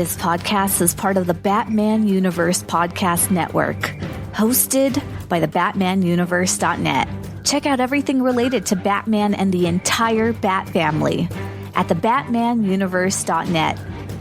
This podcast is part of the Batman Universe Podcast Network, hosted by the BatmanUniverse.net. Check out everything related to Batman and the entire Bat family at the BatmanUniverse.net,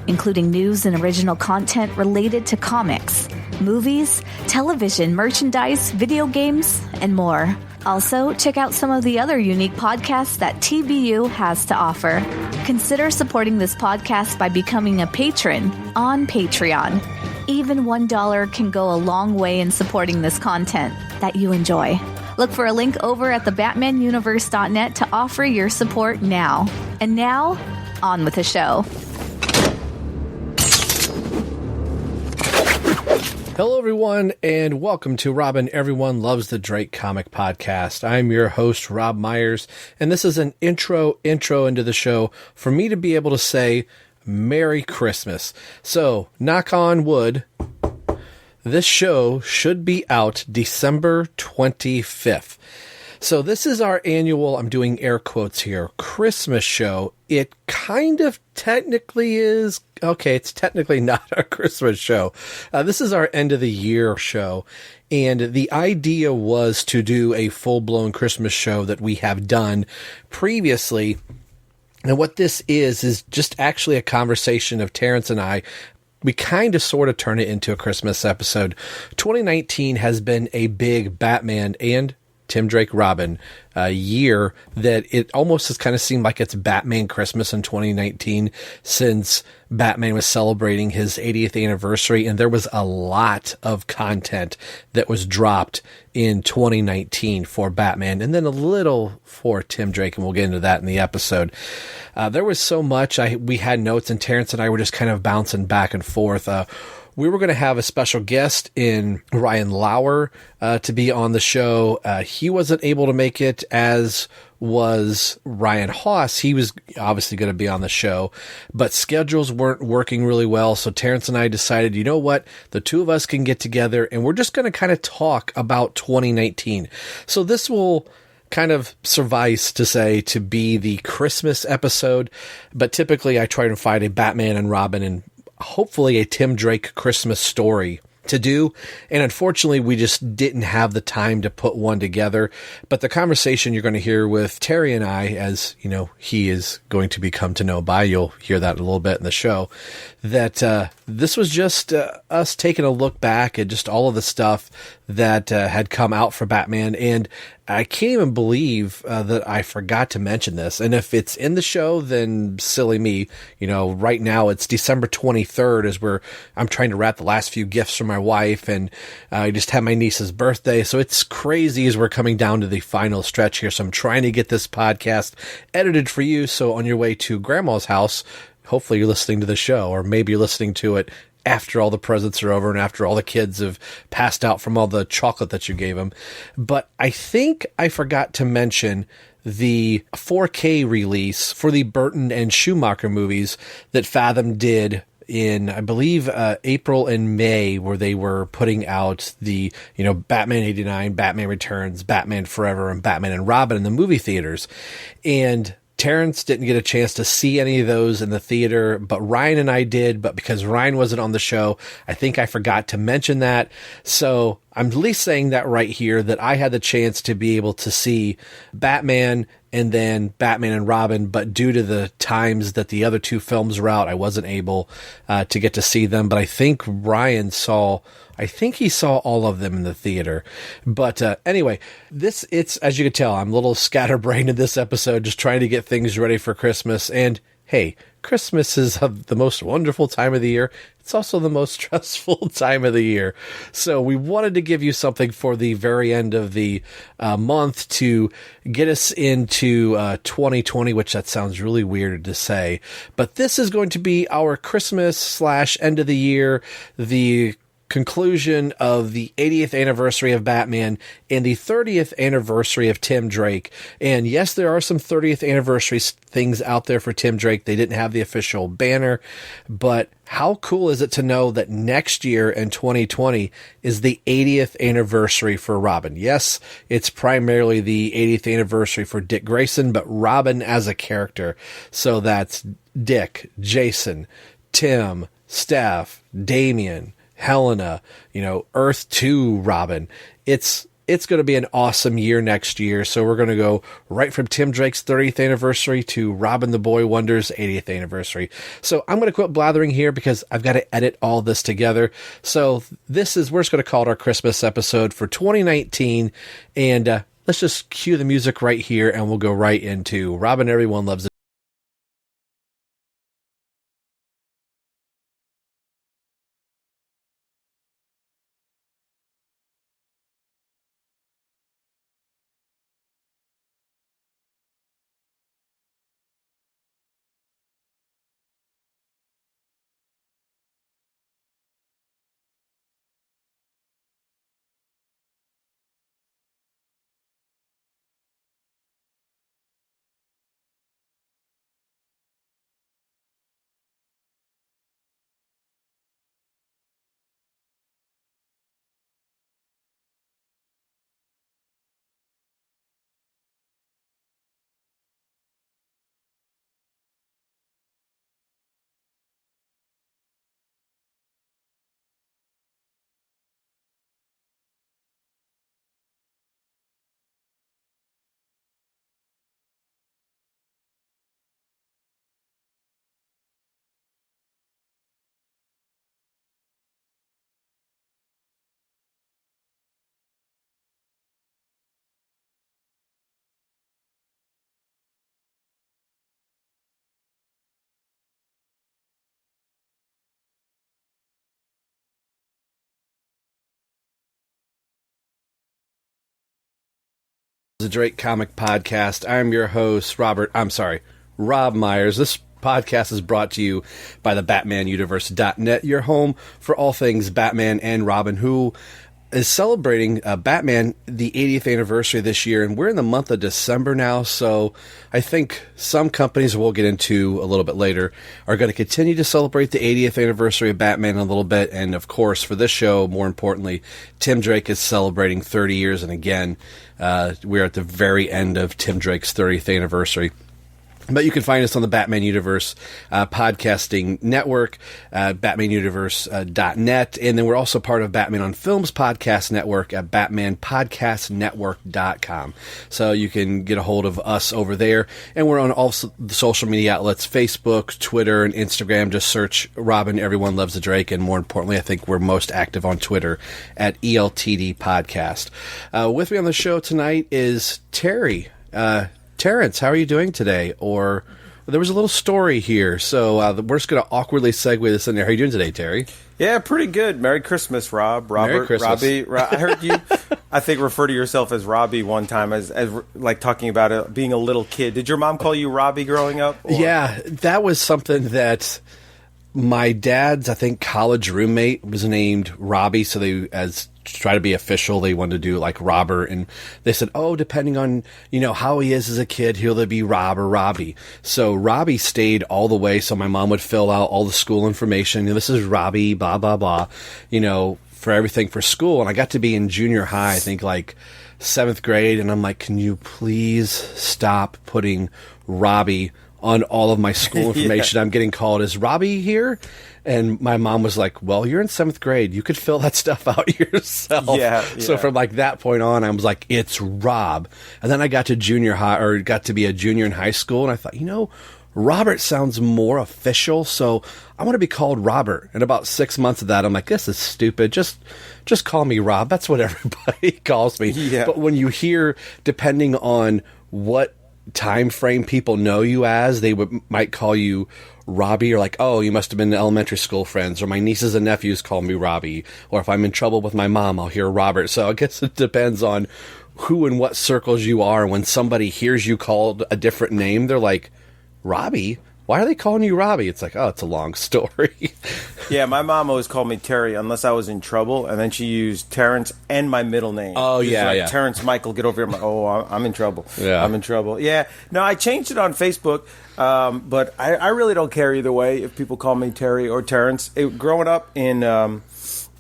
including news and original content related to comics, movies, television, merchandise, video games, and more. Also, check out some of the other unique podcasts that TBU has to offer. Consider supporting this podcast by becoming a patron on Patreon. Even $1 can go a long way in supporting this content that you enjoy. Look for a link over at the BatmanUniverse.net to offer your support now. And now, on with the show. Hello, everyone, and welcome to Robin Everyone Loves the Drake Comic Podcast. I'm your host, Rob Myers, and this is an intro into the show for me to be able to say Merry Christmas. So, knock on wood, this show should be out December 25th. So this is our annual, I'm doing air quotes here, Christmas show. It kind of technically is, okay, it's technically not our Christmas show. This is our end of the year show. And the idea was to do a full-blown Christmas show that we have done previously. And what this is just actually a conversation of Terrence and I. We kind of sort of turn it into a Christmas episode. 2019 has been a big Batman and Tim Drake Robin year that it almost has kind of seemed like it's Batman Christmas in 2019 since Batman was celebrating his 80th anniversary, and there was a lot of content that was dropped in 2019 for Batman, and then a little for Tim Drake, and we'll get into that in the episode. There was so much. We had notes, and Terrence and I were just kind of bouncing back and forth. We were going to have a special guest in Ryan Lauer to be on the show. He wasn't able to make it, as was Ryan Haas. He was obviously going to be on the show, but schedules weren't working really well. So Terrence and I decided, you know what? The two of us can get together and we're just going to kind of talk about 2019. So this will kind of suffice to say to be the Christmas episode, but typically I try to find a Batman and Robin and hopefully a Tim Drake Christmas story to do. And unfortunately, we just didn't have the time to put one together. But the conversation you're going to hear with Terry and I, as you know, he is going to be come to know by, you'll hear that in a little bit in the show, that this was just us taking a look back at just all of the stuff that had come out for Batman. And I can't even believe that I forgot to mention this. And if it's in the show, then silly me. You know, right now it's December 23rd as I'm trying to wrap the last few gifts for my wife, and I just had my niece's birthday. So it's crazy as we're coming down to the final stretch here. So I'm trying to get this podcast edited for you. So on your way to grandma's house, hopefully you're listening to the show, or maybe you're listening to it after all the presents are over and after all the kids have passed out from all the chocolate that you gave them. But I think I forgot to mention the 4K release for the Burton and Schumacher movies that Fathom did in, I believe, April and May, where they were putting out the, Batman 89, Batman Returns, Batman Forever, and Batman and Robin in the movie theaters. And Terrence didn't get a chance to see any of those in the theater, but Ryan and I did. But because Ryan wasn't on the show, I think I forgot to mention that. So I'm at least saying that right here, that I had the chance to be able to see Batman and then Batman and Robin, but due to the times that the other two films were out, I wasn't able to get to see them. But I think Ryan saw all of them in the theater. But anyway, it's as you can tell, I'm a little scatterbrained in this episode, just trying to get things ready for Christmas. And hey, Christmas is the most wonderful time of the year. It's also the most stressful time of the year. So we wanted to give you something for the very end of the month to get us into 2020, which that sounds really weird to say. But this is going to be our Christmas / end of the year, the conclusion of the 80th anniversary of Batman and the 30th anniversary of Tim Drake. And yes, there are some 30th anniversary things out there for Tim Drake. They didn't have the official banner, but how cool is it to know that next year in 2020 is the 80th anniversary for Robin? Yes, it's primarily the 80th anniversary for Dick Grayson, but Robin as a character. So that's Dick, Jason, Tim, Steph, Damien, Helena, Earth 2 Robin. It's going to be an awesome year next year. So we're going to go right from Tim Drake's 30th anniversary to Robin the Boy Wonder's 80th anniversary. So I'm going to quit blathering here because I've got to edit all this together. So we're just going to call it our Christmas episode for 2019. And let's just cue the music right here and we'll go right into Robin Everyone Loves It. The Drake Comic Podcast. I'm your host, Rob Myers. This podcast is brought to you by the BatmanUniverse.net, your home for all things Batman and Robin, who is celebrating Batman the 80th anniversary this year, and we're in the month of December now, so I think some companies we'll get into a little bit later are going to continue to celebrate the 80th anniversary of Batman a little bit, and of course, for this show, more importantly, Tim Drake is celebrating 30 years, and again, we're at the very end of Tim Drake's 30th anniversary. But you can find us on the Batman Universe podcasting network, BatmanUniverse.net, and then we're also part of Batman on Films podcast network at BatmanPodcastNetwork.com. So you can get a hold of us over there, and we're on all the social media outlets, Facebook, Twitter, and Instagram. Just search Robin Everyone Loves the Drake, and more importantly, I think we're most active on Twitter at ELTD Podcast. With me on the show tonight is Terry. Terrence, how are you doing today? Or there was a little story here, so we're just going to awkwardly segue this in there. How are you doing today, Terry? Yeah, pretty good. Merry Christmas, Rob. Robert, Merry Christmas. Robbie. I heard you, I think, refer to yourself as Robbie one time, as like talking about being a little kid. Did your mom call you Robbie growing up? Or? Yeah, that was something that my dad's, I think, college roommate was named Robbie, so they, as try to be official, they wanted to do like Robert, and they said, oh, depending on how he is as a kid, he'll either be Rob or Robbie. So Robbie stayed all the way, so my mom would fill out all the school information. This is Robbie, blah blah blah, for everything for school. And I got to be in junior high, I think like 7th grade, and I'm like, can you please stop putting Robbie on all of my school information? Yeah. I'm getting called, is Robbie here? And my mom was like, well, you're in 7th grade. You could fill that stuff out yourself. Yeah. So from like that point on, I was like, it's Rob. And then I got to junior high, or got to be a junior in high school. And I thought, Robert sounds more official. So I want to be called Robert. And about 6 months of that, I'm like, this is stupid. Just call me Rob. That's what everybody calls me. Yeah. But when you hear, depending on what time frame people know you as, they might call you Robbie, or like, oh, you must have been elementary school friends, or my nieces and nephews call me Robbie, or if I'm in trouble with my mom, I'll hear Robert. So I guess it depends on who and what circles you are. When somebody hears you called a different name, they're like, Robbie? Why are they calling you Robbie? It's like, oh, it's a long story. Yeah, my mom always called me Terry unless I was in trouble, and then she used Terrence and my middle name. Oh, yeah, yeah. Terrence Michael, get over here. I'm like, oh, I'm in trouble. Yeah. I'm in trouble. Yeah. No, I changed it on Facebook, but I really don't care either way if people call me Terry or Terrence. Growing up in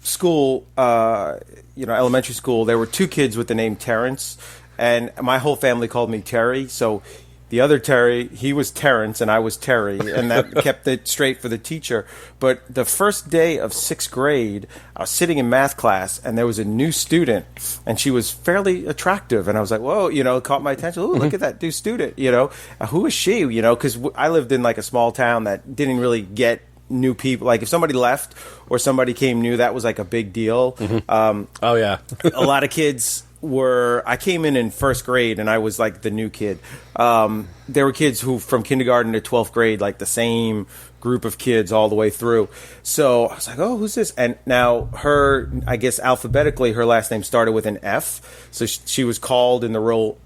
school, elementary school, there were 2 kids with the name Terrence, and my whole family called me Terry, so the other Terry, he was Terrence and I was Terry, and that kept it straight for the teacher. But the first day of 6th grade, I was sitting in math class, and there was a new student, and she was fairly attractive, and I was like, whoa, it caught my attention. Oh, look at that new student, who is she, because I lived in like a small town that didn't really get new people. Like if somebody left or somebody came new, that was like a big deal. Oh yeah. A lot of kids I came in first grade, and I was like the new kid. There were kids who from kindergarten to 12th grade, like the same group of kids all the way through. So I was like, oh, who's this? And now I guess alphabetically, her last name started with an F. So she was called in the roll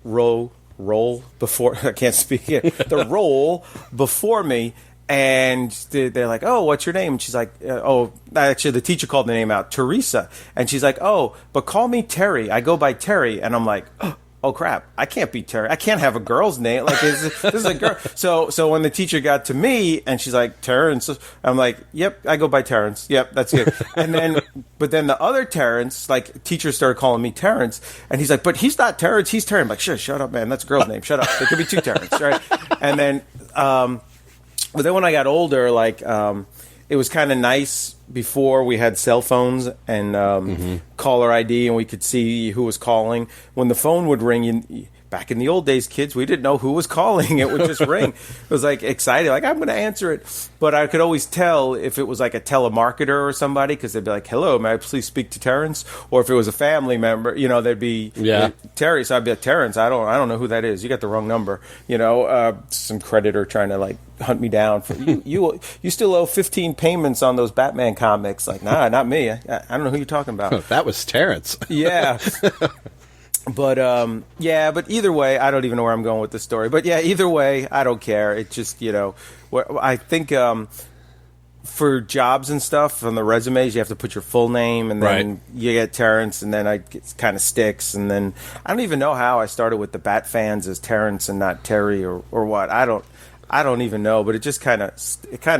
before, I can't speak here, the roll before me. And they're like, oh, what's your name? And she's like, actually, the teacher called the name out, Teresa. And she's like, oh, but call me Terry. I go by Terry. And I'm like, oh, crap. I can't be Terry. I can't have a girl's name. Like, this is a girl. So when the teacher got to me, and she's like, Terrence, I'm like, yep, I go by Terrence. Yep, that's good. But then the other Terrence, like, teacher started calling me Terrence. And he's like, but he's not Terrence. He's Terry. I'm like, shut up, man. That's a girl's name. Shut up. There could be two Terrence, right? And then... But then when I got older, like, it was kind of nice before we had cell phones and caller ID, and we could see who was calling. When the phone would ring, back in the old days, kids, we didn't know who was calling. It would just ring. It was like exciting, like I'm going to answer it. But I could always tell if it was like a telemarketer or somebody, because they'd be like, "Hello, may I please speak to Terrence?" Or if it was a family member, they'd be Terry. So I'd be like, Terrence, I don't know who that is. You got the wrong number. Some creditor trying to like hunt me down. For, you still owe 15 payments on those Batman comics. Like, nah, not me. I don't know who you're talking about. That was Terrence. Yeah. But but either way, I don't even know where I'm going with this story. But yeah, either way, I don't care. It just, I think for jobs and stuff on the resumes, you have to put your full name, and then you get Terrence, and then it kind of sticks. And then I don't even know how I started with the Bat fans as Terrence and not Terry or what. I don't even know, but it just kind of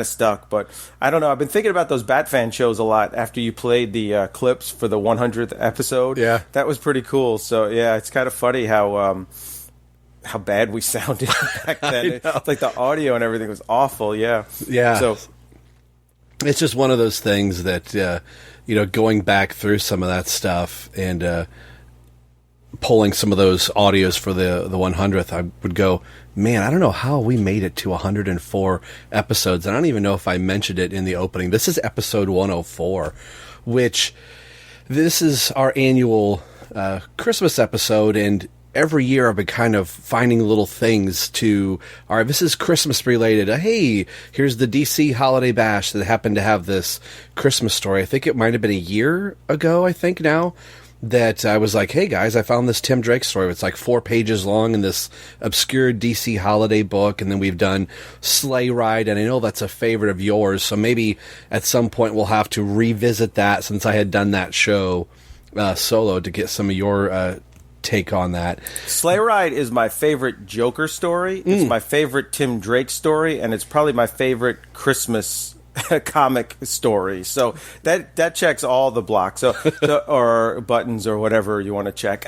stuck. But I don't know. I've been thinking about those Batman shows a lot after you played the clips for the 100th episode. Yeah, that was pretty cool. So yeah, it's kind of funny how bad we sounded back then. It's like the audio and everything was awful. Yeah, yeah. So it's just one of those things that going back through some of that stuff and pulling some of those audios for the 100th, I would go, man, I don't know how we made it to 104 episodes. I don't even know if I mentioned it in the opening. This is episode 104, which this is our annual Christmas episode, and every year I've been kind of finding little things to, all right, this is Christmas related. Hey, here's the DC Holiday Bash that happened to have this Christmas story. I think it might have been a year ago, now, that I was like, hey guys, I found this Tim Drake story. It's like 4 pages long in this obscure DC holiday book. And then we've done Sleigh Ride, and I know that's a favorite of yours. So maybe at some point we'll have to revisit that, since I had done that show solo, to get some of your take on that. Sleigh Ride is my favorite Joker story. It's my favorite Tim Drake story, and it's probably my favorite Christmas comic story. So that checks all the blocks. So or buttons or whatever you want to check.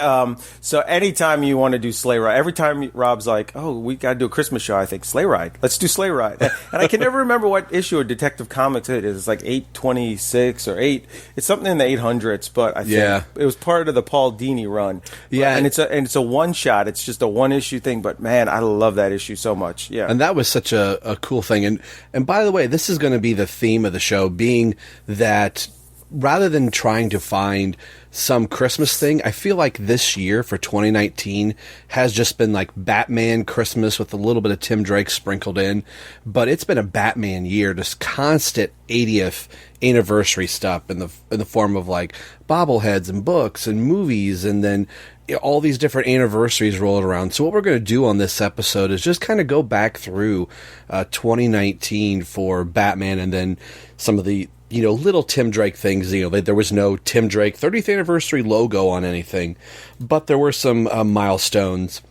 So anytime you want to do Sleigh Ride, every time Rob's like, oh, we got to do a Christmas show, I think Sleigh Ride. Let's do Sleigh Ride. And I can never remember what issue of Detective Comics it is. It's like 826 or 8. It's something in the 800s, but I think it was part of the Paul Dini run. Yeah, and it's a one shot. It's just a one issue thing. But man, I love that issue so much. Yeah, and that was such a cool thing. And by the way, this is going to be the theme of the show, being that rather than trying to find some Christmas thing, I feel like this year for 2019 has just been like Batman Christmas with a little bit of Tim Drake sprinkled in, but it's been a Batman year, just constant 80th anniversary stuff in the form of like bobbleheads and books and movies, and then all these different anniversaries rolled around. So what we're going to do on this episode is just kind of go back through 2019 for Batman, and then some of the little Tim Drake things. There was no Tim Drake 30th anniversary logo on anything, but there were some milestones.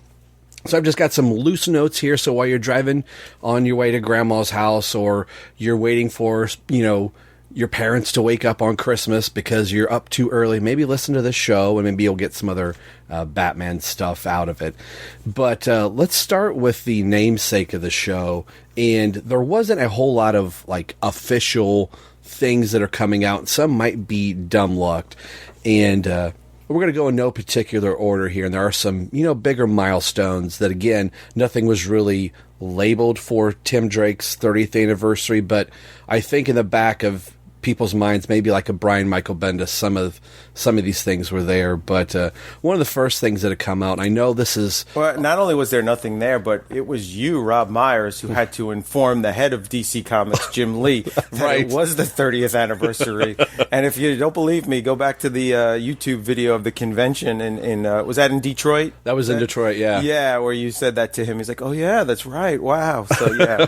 So I've just got some loose notes here. So while you're driving on your way to Grandma's house, or you're waiting for your parents to wake up on Christmas because you're up too early, maybe listen to this show and maybe you'll get some other Batman stuff out of it. But let's start with the namesake of the show. And there wasn't a whole lot of like official things that are coming out. Some might be dumb lucked. And we're going to go in no particular order here. And there are some, bigger milestones that, again, nothing was really labeled for Tim Drake's 30th anniversary. But I think in the back of people's minds, maybe like a Brian Michael Bendis, some of these things were there. But one of the first things that had come out, and I know this is... Well, not only was there nothing there, but it was you, Rob Myers, who had to inform the head of DC Comics, Jim Lee, that right. It was the 30th anniversary. And if you don't believe me, go back to the YouTube video of the convention was that in Detroit? That was in Detroit, yeah. Yeah, where you said that to him. He's like, oh yeah, that's right. Wow. So yeah.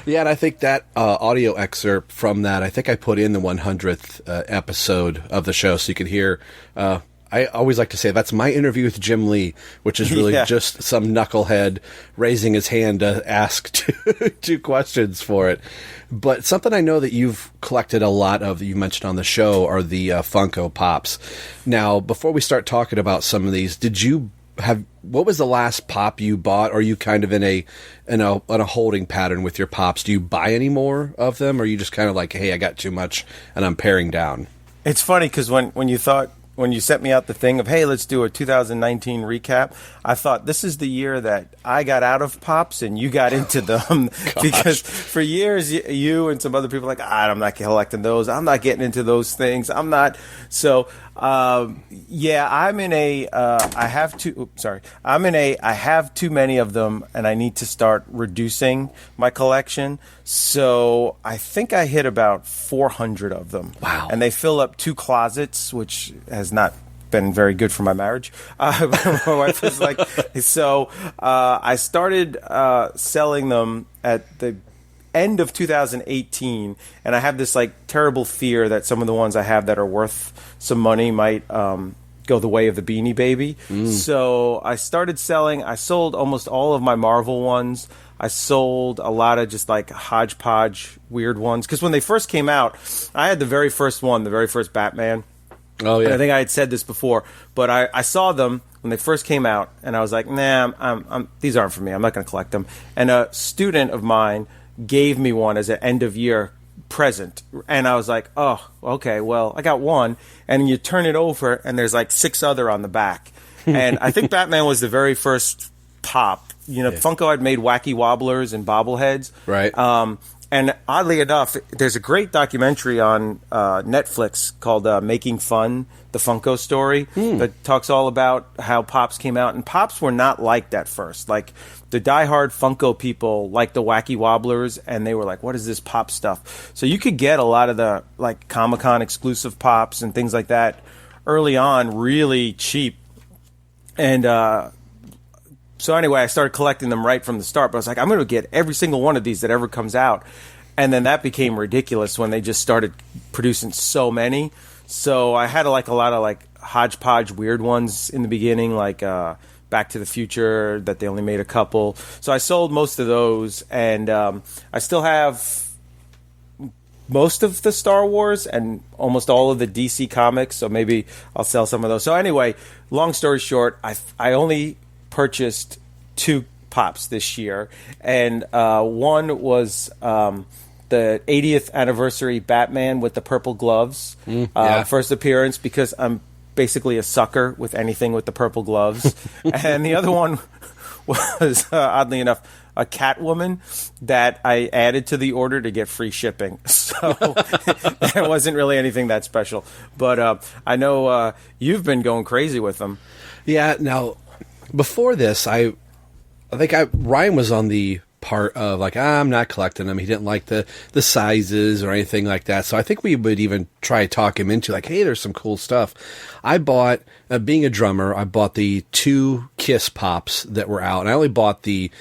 Yeah, and I think that audio excerpt from that, I think I put in the 100th episode of the show so you could hear. I always like to say that's my interview with Jim Lee, which is really just some knucklehead raising his hand to ask two questions for it. But something I know that you've collected a lot of, that you mentioned on the show, are the Funko Pops. Now, before we start talking about some of these, what was the last pop you bought? Or are you kind of in a holding pattern with your pops? Do you buy any more of them, or are you just kind of like, hey, I got too much and I'm paring down? It's funny because when you sent me out the thing of, hey, let's do a 2019 recap, I thought this is the year that I got out of Pops and you got into them. Because for years, you and some other people were like, I'm not collecting those. I'm not getting into those things. I'm not. So, I'm in a, I have too many of them and I need to start reducing my collection. So I think I hit about 400 of them. Wow. And they fill up 2 closets, which has not been very good for my marriage. My wife was like, so I started selling them at the end of 2018, and I have this like terrible fear that some of the ones I have that are worth some money might go the way of the Beanie Baby. So I started selling. I sold almost all of my Marvel ones. I sold a lot of just like hodgepodge weird ones, because when they first came out, I had the very first one, the very first Batman. Oh yeah. And I think I had said this before, but I saw them when they first came out, and I was like, nah, these aren't for me. I'm not going to collect them. And a student of mine gave me one as an end of year present, and I was like, oh, okay, well, I got one. And you turn it over, and there's like 6 other on the back. And I think Batman was the very first pop. Funko had made wacky wobblers and bobbleheads, right? And oddly enough, there's a great documentary on Netflix called Making Fun, the Funko Story, that talks all about how Pops came out. And Pops were not liked at first. Like, the diehard Funko people liked the wacky wobblers, and they were like, what is this Pop stuff? So you could get a lot of the like Comic-Con exclusive Pops and things like that early on really cheap. And so anyway, I started collecting them right from the start. But I was like, I'm going to get every single one of these that ever comes out. And then that became ridiculous when they just started producing so many. So I had like a lot of like hodgepodge weird ones in the beginning, like Back to the Future, that they only made a couple. So I sold most of those, and I still have most of the Star Wars and almost all of the DC comics. So maybe I'll sell some of those. So anyway, long story short, I only purchased 2 Pops this year, and one was the 80th anniversary Batman with the purple gloves, first appearance, because I'm basically a sucker with anything with the purple gloves. And the other one was, oddly enough, a Catwoman that I added to the order to get free shipping. So there wasn't really anything that special. But I know you've been going crazy with them. Yeah, now, before this, I think Ryan was on the part of like, I'm not collecting them. He didn't like the sizes or anything like that. So I think we would even try to talk him into like, hey, there's some cool stuff. I bought, being a drummer, I bought the 2 Kiss Pops that were out. And I only bought the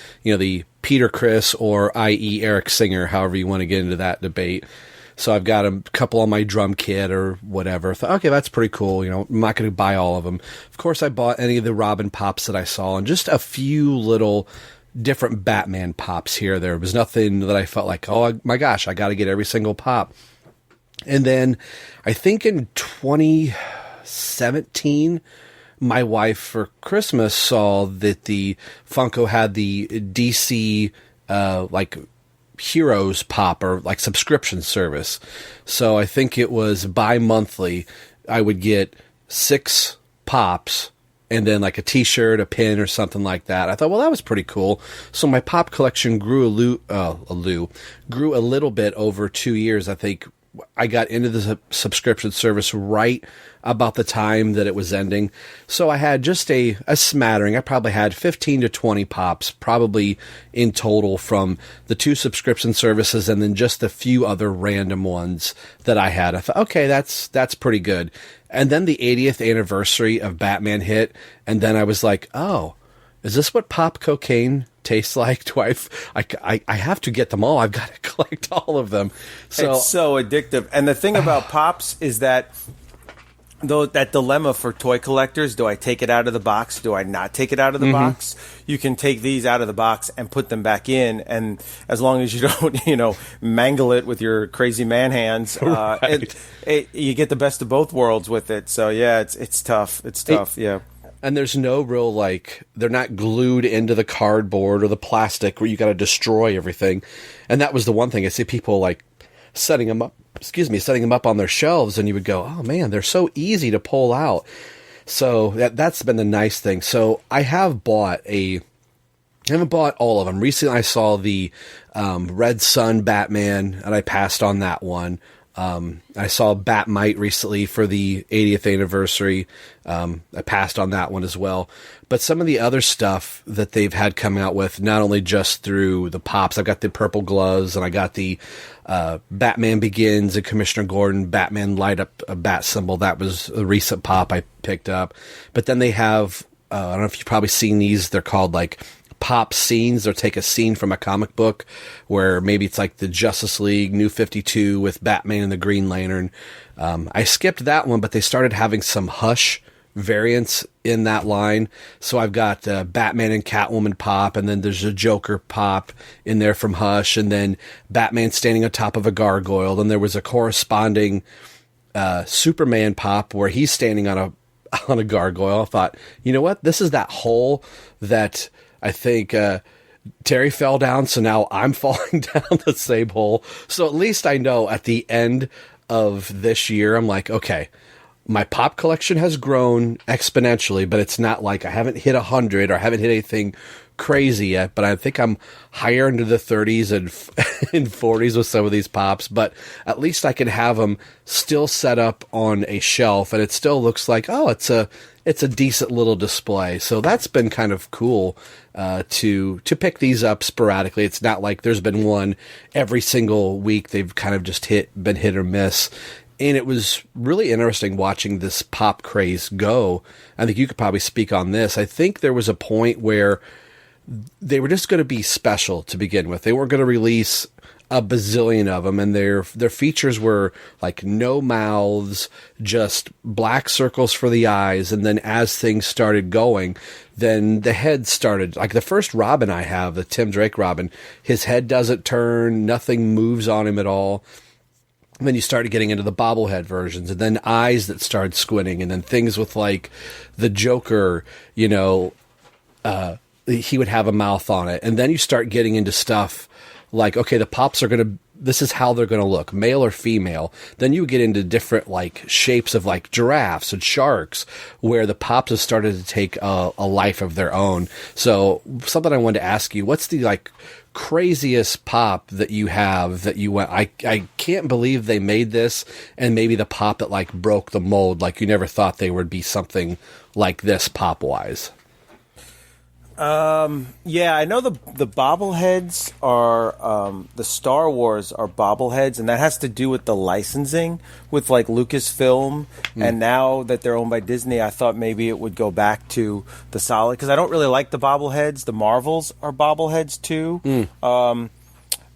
Peter Criss or i.e. Eric Singer, however you want to get into that debate. So I've got a couple on my drum kit or whatever. Thought, okay, that's pretty cool. I'm not going to buy all of them. Of course, I bought any of the Robin Pops that I saw, and just a few little different Batman Pops here. There was nothing that I felt like, oh my gosh, I got to get every single pop. And then I think in 2017, my wife for Christmas saw that the Funko had the DC like Heroes Pop or like subscription service. So I think it was bi-monthly. I would get 6 pops and then like a t-shirt, a pin or something like that. I thought, well, that was pretty cool. So my pop collection grew grew a little bit over 2 years. I think I got into the subscription service right about the time that it was ending. So I had just a smattering. I probably had 15 to 20 pops, probably in total from the 2 subscription services and then just a few other random ones that I had. I thought, okay, that's pretty good. And then the 80th anniversary of Batman hit, and then I was like, oh, is this what pop cocaine tastes like? Do I have to get them all. I've got to collect all of them. So it's so addictive. And the thing about pops is that that dilemma for toy collectors, do I take it out of the box? Do I not take it out of the box? You can take these out of the box and put them back in. And as long as you don't, mangle it with your crazy man hands, right. You get the best of both worlds with it. So yeah, it's tough. It's tough. Yeah. And there's no real, they're not glued into the cardboard or the plastic where you got to destroy everything. And that was the one thing I see people setting them up on their shelves, and you would go, oh man, they're so easy to pull out. So that's been the nice thing. So I haven't bought all of them. Recently I saw the Red Sun Batman, and I passed on that one. I saw Batmite recently for the 80th anniversary. I passed on that one as well. But some of the other stuff that they've had come out with, not only just through the pops, I've got the purple gloves and I got the Batman Begins and Commissioner Gordon Batman light up a bat symbol. That was a recent pop I picked up. But then they have, I don't know if you've probably seen these, they're called pop scenes. They'll take a scene from a comic book where maybe it's like the Justice League New 52 with Batman and the Green Lantern. I skipped that one, but they started having some Hush variants in that line. So I've got Batman and Catwoman pop, and then there's a Joker pop in there from Hush, and then Batman standing on top of a gargoyle. Then there was a corresponding Superman pop where he's standing on a gargoyle. I thought, you know what? This is that hole that I think Terry fell down, so now I'm falling down the same hole. So at least I know at the end of this year, I'm like, okay, my pop collection has grown exponentially, but it's not like I haven't hit 100 or I haven't hit anything crazy yet, but I think I'm higher into the 30s and 40s with some of these pops, but at least I can have them still set up on a shelf, and it still looks like, oh, it's a decent little display. So that's been kind of cool to pick these up sporadically. It's not like there's been one every single week. They've kind of just been hit or miss. And it was really interesting watching this pop craze go. I think you could probably speak on this. I think there was a point where they were just going to be special to begin with. They weren't going to release a bazillion of them, and their features were like no mouths, just black circles for the eyes. And then as things started going, then the head started, like the first Robin I have, the Tim Drake Robin, his head doesn't turn, nothing moves on him at all. And then you started getting into the bobblehead versions, and then eyes that started squinting, and then things with like the Joker, he would have a mouth on it. And then you start getting into stuff like, okay, the pops this is how they're going to look, male or female. Then you get into different like shapes of like giraffes and sharks, where the pops have started to take a life of their own. So something I wanted to ask you, what's the like craziest pop that you have that you went, I can't believe they made this, and maybe the pop that like broke the mold, like you never thought they would be something like this pop wise? Yeah, I know the bobbleheads are, the Star Wars are bobbleheads, and that has to do with the licensing with like Lucasfilm. And now that they're owned by Disney, I thought maybe it would go back to the solid, because I don't really like the bobbleheads. The Marvels are bobbleheads too.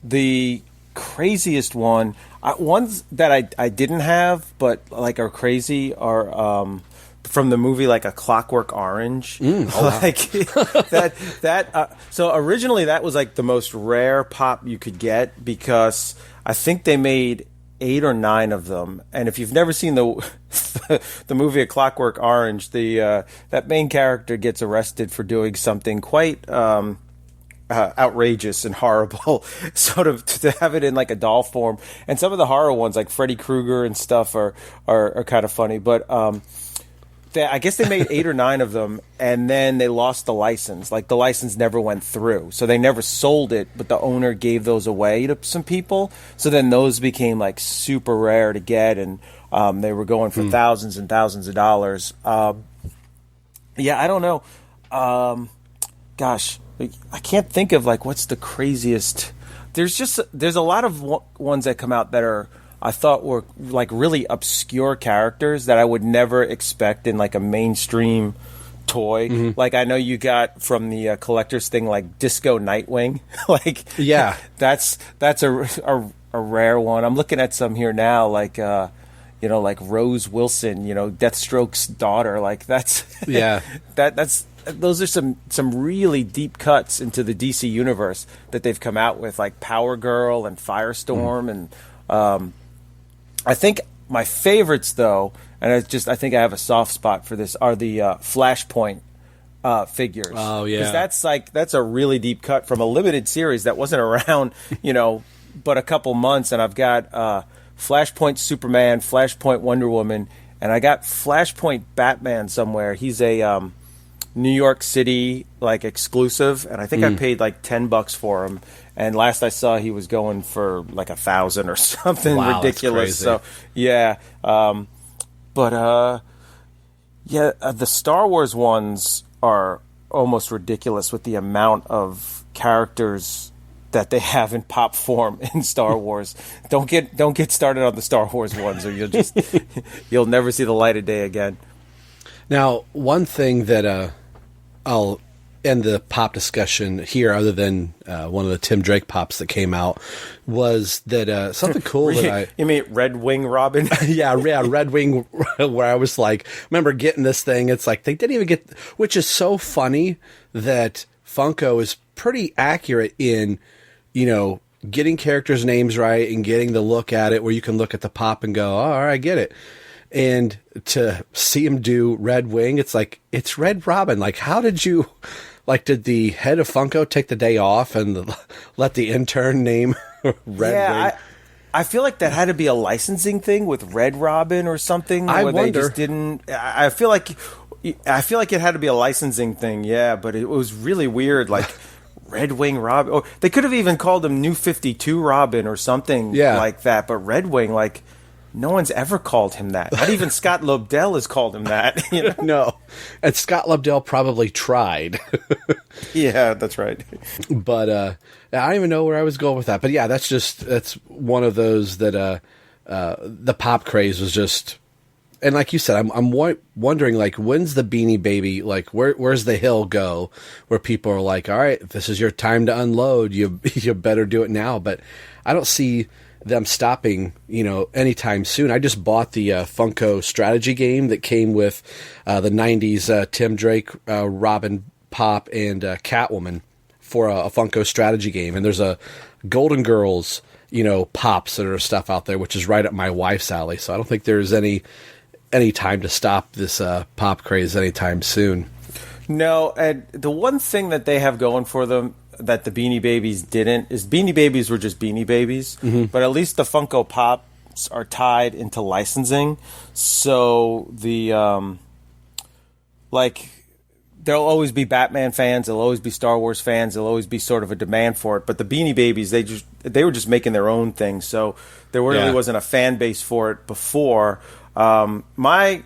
The craziest ones that I didn't have, but like are crazy are, from the movie, like A Clockwork Orange. Wow. Like so originally that was like the most rare pop you could get, because I think they made 8 or 9 of them. And if you've never seen the movie A Clockwork Orange, that main character gets arrested for doing something quite outrageous and horrible, sort of, to have it in like a doll form. And some of the horror ones, like Freddy Krueger and stuff, are kind of funny. But I guess they made 8 or 9 of them, and then they lost the license. Like, the license never went through, so they never sold it. But the owner gave those away to some people. So then those became like super rare to get, and they were going for thousands and thousands of dollars. Yeah, I don't know. Gosh. I can't think of like what's the craziest. There's a lot of ones that come out that I thought were like really obscure characters that I would never expect in like a mainstream toy. Mm-hmm. Like, I know you got from the collector's thing, like Disco Nightwing. Like, yeah, that's a rare one. I'm looking at some here now, like like Rose Wilson, Deathstroke's daughter. Like, that's those are some really deep cuts into the DC universe that they've come out with, like Power Girl and Firestorm. And I think my favorites, though, and I think I have a soft spot for this, are the Flashpoint figures. Oh, yeah. Because that's a really deep cut from a limited series that wasn't around, but a couple months. And I've got Flashpoint Superman, Flashpoint Wonder Woman, and I got Flashpoint Batman somewhere. He's a New York City like exclusive, and I think I paid like $10 for him. And last I saw, he was going for like $1,000 or something ridiculous. So yeah, the Star Wars ones are almost ridiculous with the amount of characters that they have in pop form in Star Wars. Don't get started on the Star Wars ones, or you'll never see the light of day again. Now, one thing that I'll end the pop discussion here, other than one of the Tim Drake pops that came out, was that something cool You mean Red Wing Robin? yeah, Red Wing, where I was like, remember getting this thing, it's like they didn't even get, which is so funny that Funko is pretty accurate in, getting characters' names right and getting the look at it where you can look at the pop and go, oh, all right, I get it. And to see him do Red Wing, it's like, it's Red Robin. Like, how did you, did the head of Funko take the day off and let the intern name Red Wing? I feel like that had to be a licensing thing with Red Robin or something. I wonder. They just didn't. I feel like it had to be a licensing thing. Yeah, but it was really weird. Like Red Wing Robin, or they could have even called him New 52 Robin or something like that. But Red Wing, like, no one's ever called him that. Not even Scott Lobdell has called him that. No. And Scott Lobdell probably tried. Yeah, that's right. But I don't even know where I was going with that. But yeah, that's one of those that the pop craze was just. And like you said, I'm wondering, like, when's the Beanie Baby, like, where's the hill go where people are like, all right, if this is your time to unload, you better do it now. But I don't see them stopping, anytime soon. I just bought the Funko strategy game that came with the 90s Tim Drake, Robin Pop, and Catwoman for a Funko strategy game. And there's a Golden Girls, pops that are stuff out there, which is right up my wife's alley. So I don't think there's any time to stop this pop craze anytime soon. No, and the one thing that they have going for them that the Beanie Babies didn't is Beanie Babies were just Beanie Babies, but at least the Funko Pops are tied into licensing. So the there'll always be Batman fans, there'll always be Star Wars fans, there'll always be sort of a demand for it. But the Beanie Babies, they were just making their own thing, so there really wasn't a fan base for it before. My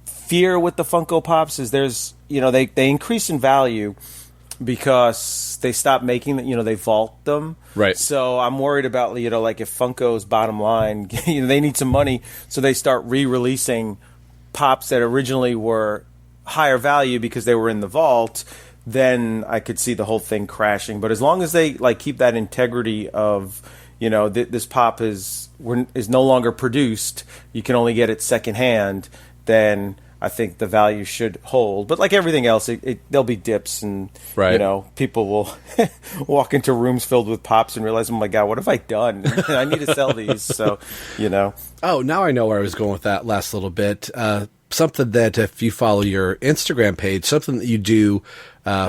fear with the Funko Pops is there's they increase in value because they stop making them, they vault them. Right. So I'm worried about, like if Funko's bottom line, they need some money, so they start re-releasing pops that originally were higher value because they were in the vault, then I could see the whole thing crashing. But as long as they keep that integrity of, this pop is no longer produced, you can only get it secondhand, then I think the value should hold. But like everything else, there'll be dips, and right. You know, people will walk into rooms filled with Pops and realize, oh my God, what have I done? I need to sell these. So, you know. Oh, now I know where I was going with that last little bit. Something that if you follow your Instagram page, something that you do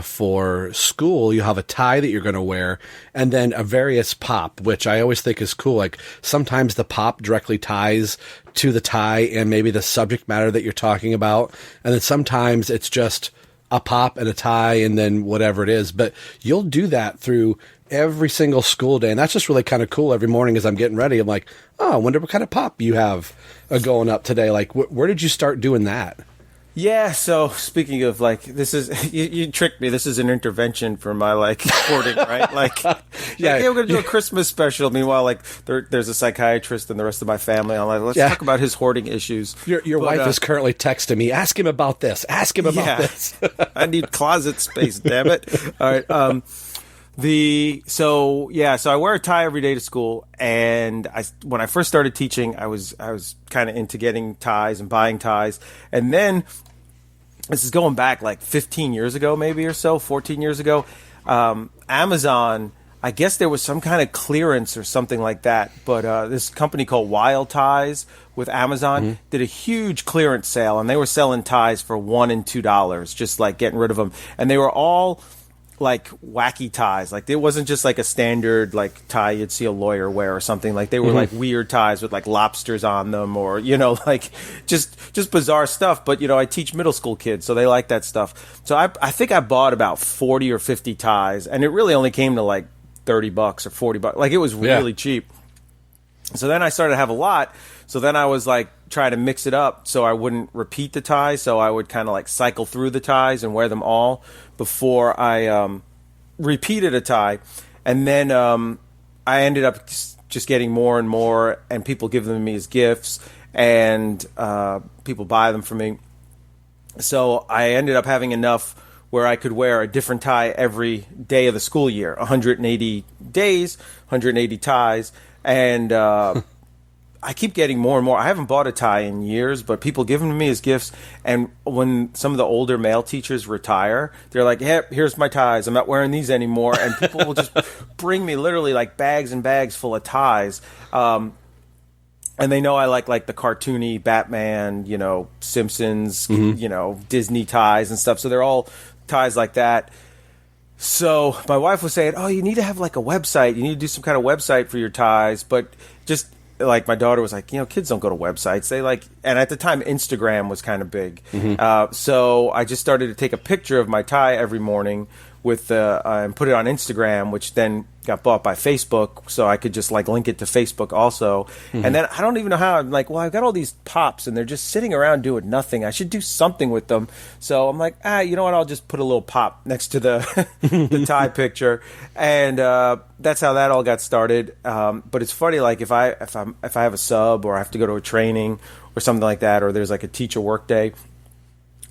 for school, you have a tie that you're going to wear, and then a various pop, which I always think is cool. Like sometimes the pop directly ties to the tie and maybe the subject matter that you're talking about, and then sometimes it's just a pop and a tie and then whatever it is. But you'll do that through every single school day, and that's just really kind of cool. Every morning as I'm getting ready, I'm like, oh, I wonder what kind of pop you have going up today. Like, where did you start doing that? Yeah, so speaking of, like, this is, you tricked me. This is an intervention for my, like, hoarding, right? Like, yeah, we're going to do a Christmas special. Meanwhile, like, there's a psychiatrist and the rest of my family. I'm like, let's talk about his hoarding issues. Your wife is currently texting me. Ask him about this. Ask him about this. I need closet space, damn it. All right. So I wear a tie every day to school, and when I first started teaching, I was kind of into getting ties and buying ties, and then this is going back like 15 years ago, maybe, or so, 14 years ago. Amazon, I guess there was some kind of clearance or something like that, but this company called Wild Ties with Amazon did a huge clearance sale, and they were selling ties for $1 and $2, just like getting rid of them, and they were all like wacky ties. Like it wasn't just like a standard like tie you'd see a lawyer wear or something. Like they were like weird ties with like lobsters on them, or you know, like just bizarre stuff. But you know, I teach middle school kids, so they like that stuff. So I think I bought about 40 or 50 ties, and it really only came to like $30 or $40. Like it was really cheap. So then I started to have a lot. So then I was like trying to mix it up so I wouldn't repeat the ties. So I would kind of like cycle through the ties and wear them all before I repeated a tie. And then I ended up just getting more and more, and people give them to me as gifts, and people buy them for me. So I ended up having enough where I could wear a different tie every day of the school year, 180 days, 180 ties. And I keep getting more and more. I haven't bought a tie in years, but people give them to me as gifts. And when some of the older male teachers retire, they're like, hey, here's my ties. I'm not wearing these anymore. And people will just bring me literally like bags and bags full of ties. And they know I like the cartoony Batman, you know, Simpsons, you know, Disney ties and stuff. So they're all ties like that. So my wife was saying, oh, you need to have like a website. You need to do some kind of website for your ties. But just like my daughter was like, you know, kids don't go to websites. They like, and at the time Instagram was kind of big. So I just started to take a picture of my tie every morning with and put it on Instagram, which then got bought by Facebook, so I could just like link it to Facebook also. And then I don't even know how. I'm like, well, I've got all these pops and they're just sitting around doing nothing. I should do something with them. So I'm like, you know what? I'll just put a little pop next to the the tie picture, and that's how that all got started. But it's funny, like if I have a sub or I have to go to a training or something like that, or there's like a teacher work day,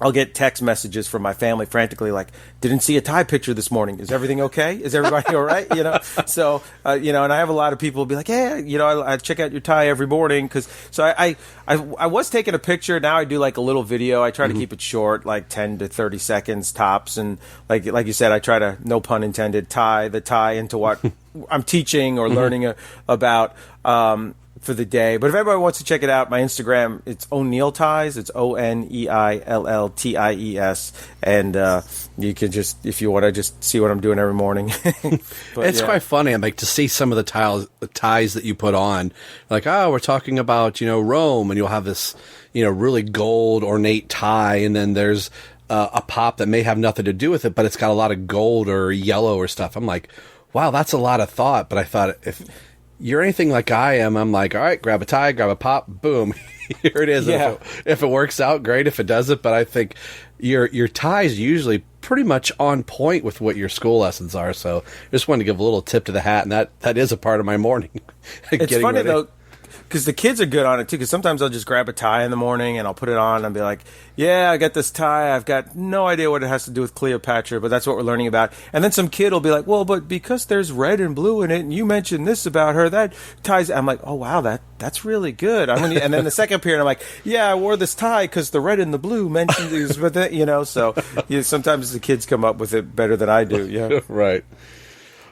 I'll get text messages from my family frantically like, didn't see a tie picture this morning. Is everything okay? Is everybody all right? You know? So, you know, and I have a lot of people be like, hey, you know, I check out your tie every morning. So I was taking a picture. Now I do like a little video. I try to keep it short, like 10 to 30 seconds tops. And like you said, I try to, no pun intended, tie the tie into what I'm teaching or learning about, for the day. But if everybody wants to check it out, my Instagram, it's O'Neill Ties. It's ONEILLTIES. And you can just, if you want to just see what I'm doing every morning. But, it's quite funny. I'm like to see some of the ties that you put on. Like, oh, we're talking about, you know, Rome, and you'll have this, you know, really gold ornate tie, and then there's a pop that may have nothing to do with it, but it's got a lot of gold or yellow or stuff. I'm like, wow, that's a lot of thought. But I thought if you're anything like I am, I'm like, all right, grab a tie, grab a pop, boom, here it is. Yeah. If it works out, great. If it doesn't, but I think your tie's usually pretty much on point with what your school lessons are. So I just wanted to give a little tip to the hat, and that is a part of my morning. It's funny, though, because the kids are good on it too. Because sometimes I'll just grab a tie in the morning and I'll put it on and be like, "Yeah, I got this tie. I've got no idea what it has to do with Cleopatra, but that's what we're learning about." And then some kid will be like, "Well, but because there's red and blue in it, and you mentioned this about her, that ties." I'm like, "Oh wow, that's really good." And then the second period, I'm like, "Yeah, I wore this tie because the red and the blue mentioned these," but so sometimes the kids come up with it better than I do. Yeah, right.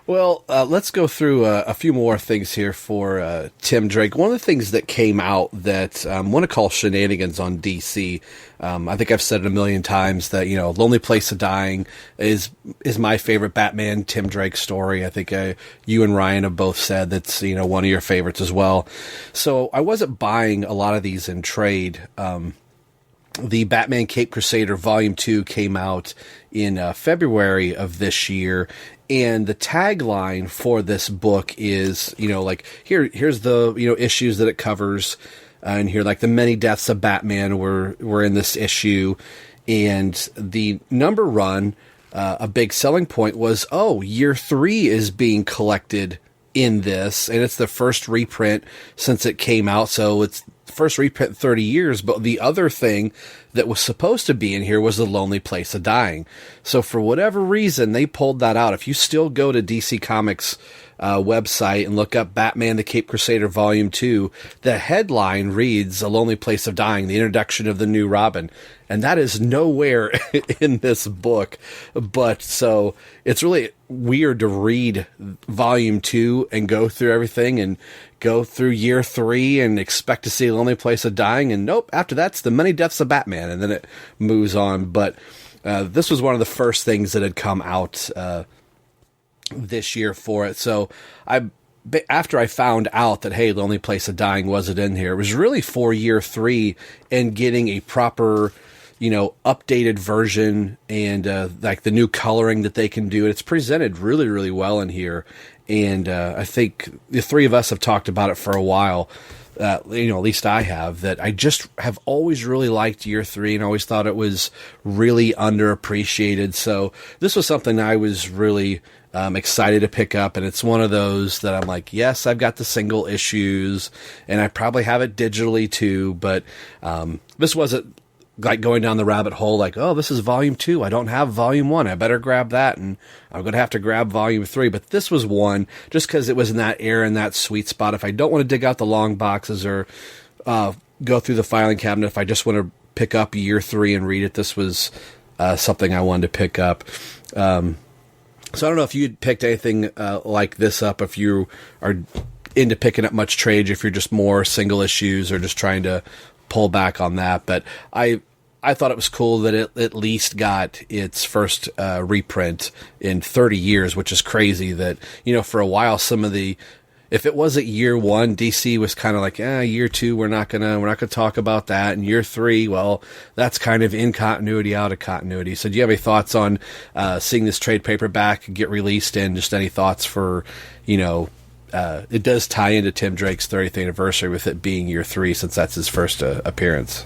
Well, let's go through a few more things here for Tim Drake. One of the things that came out that I want to call shenanigans on DC, I think I've said it a million times that, Lonely Place of Dying is my favorite Batman Tim Drake story. I think you and Ryan have both said that's, one of your favorites as well. So I wasn't buying a lot of these in trade. The Batman Cape Crusader Volume 2 came out in February of this year, and the tagline for this book is, here's the, issues that it covers, and here, the many deaths of Batman were in this issue, and the number run, a big selling point was, year 3 is being collected in this, and it's the first reprint since it came out, so it's first reprint in 30 years, but the other thing that was supposed to be in here was The Lonely Place of Dying. So for whatever reason, they pulled that out. If you still go to DC Comics website and look up Batman the Cape Crusader Volume 2, the headline reads A Lonely Place of Dying, the introduction of the new Robin. And that is nowhere in this book. But so it's really weird to read Volume 2 and go through everything and go through year 3 and expect to see A Lonely Place of Dying. And nope, after that's the many deaths of Batman. And then it moves on. But this was one of the first things that had come out this year for it. So after I found out that, hey, Lonely Place of Dying wasn't in here, it was really for year 3 and getting a proper, updated version and the new coloring that they can do. It's presented really, really well in here. And I think the three of us have talked about it for a while. At least I have, that I just have always really liked year 3 and always thought it was really underappreciated. So this was something I was really excited to pick up, and it's one of those that I'm like, yes, I've got the single issues, and I probably have it digitally too, but this wasn't like going down the rabbit hole like, oh, this is Volume 2, I don't have Volume 1, I better grab that, and I'm going to have to grab Volume 3, but this was one, just because it was in that era, in that sweet spot. If I don't want to dig out the long boxes or go through the filing cabinet, if I just want to pick up year 3 and read it, this was something I wanted to pick up. So I don't know if you'd picked anything like this up, if you are into picking up much trade, if you're just more single issues or just trying to pull back on that. But I thought it was cool that it at least got its first reprint in 30 years, which is crazy that, for a while if it wasn't year 1, DC was kind of like, year 2, we're not gonna talk about that. And year 3, well, that's kind of in continuity, out of continuity. So do you have any thoughts on seeing this trade paperback get released, and just any thoughts for, it does tie into Tim Drake's 30th anniversary with it being year 3, since that's his first appearance.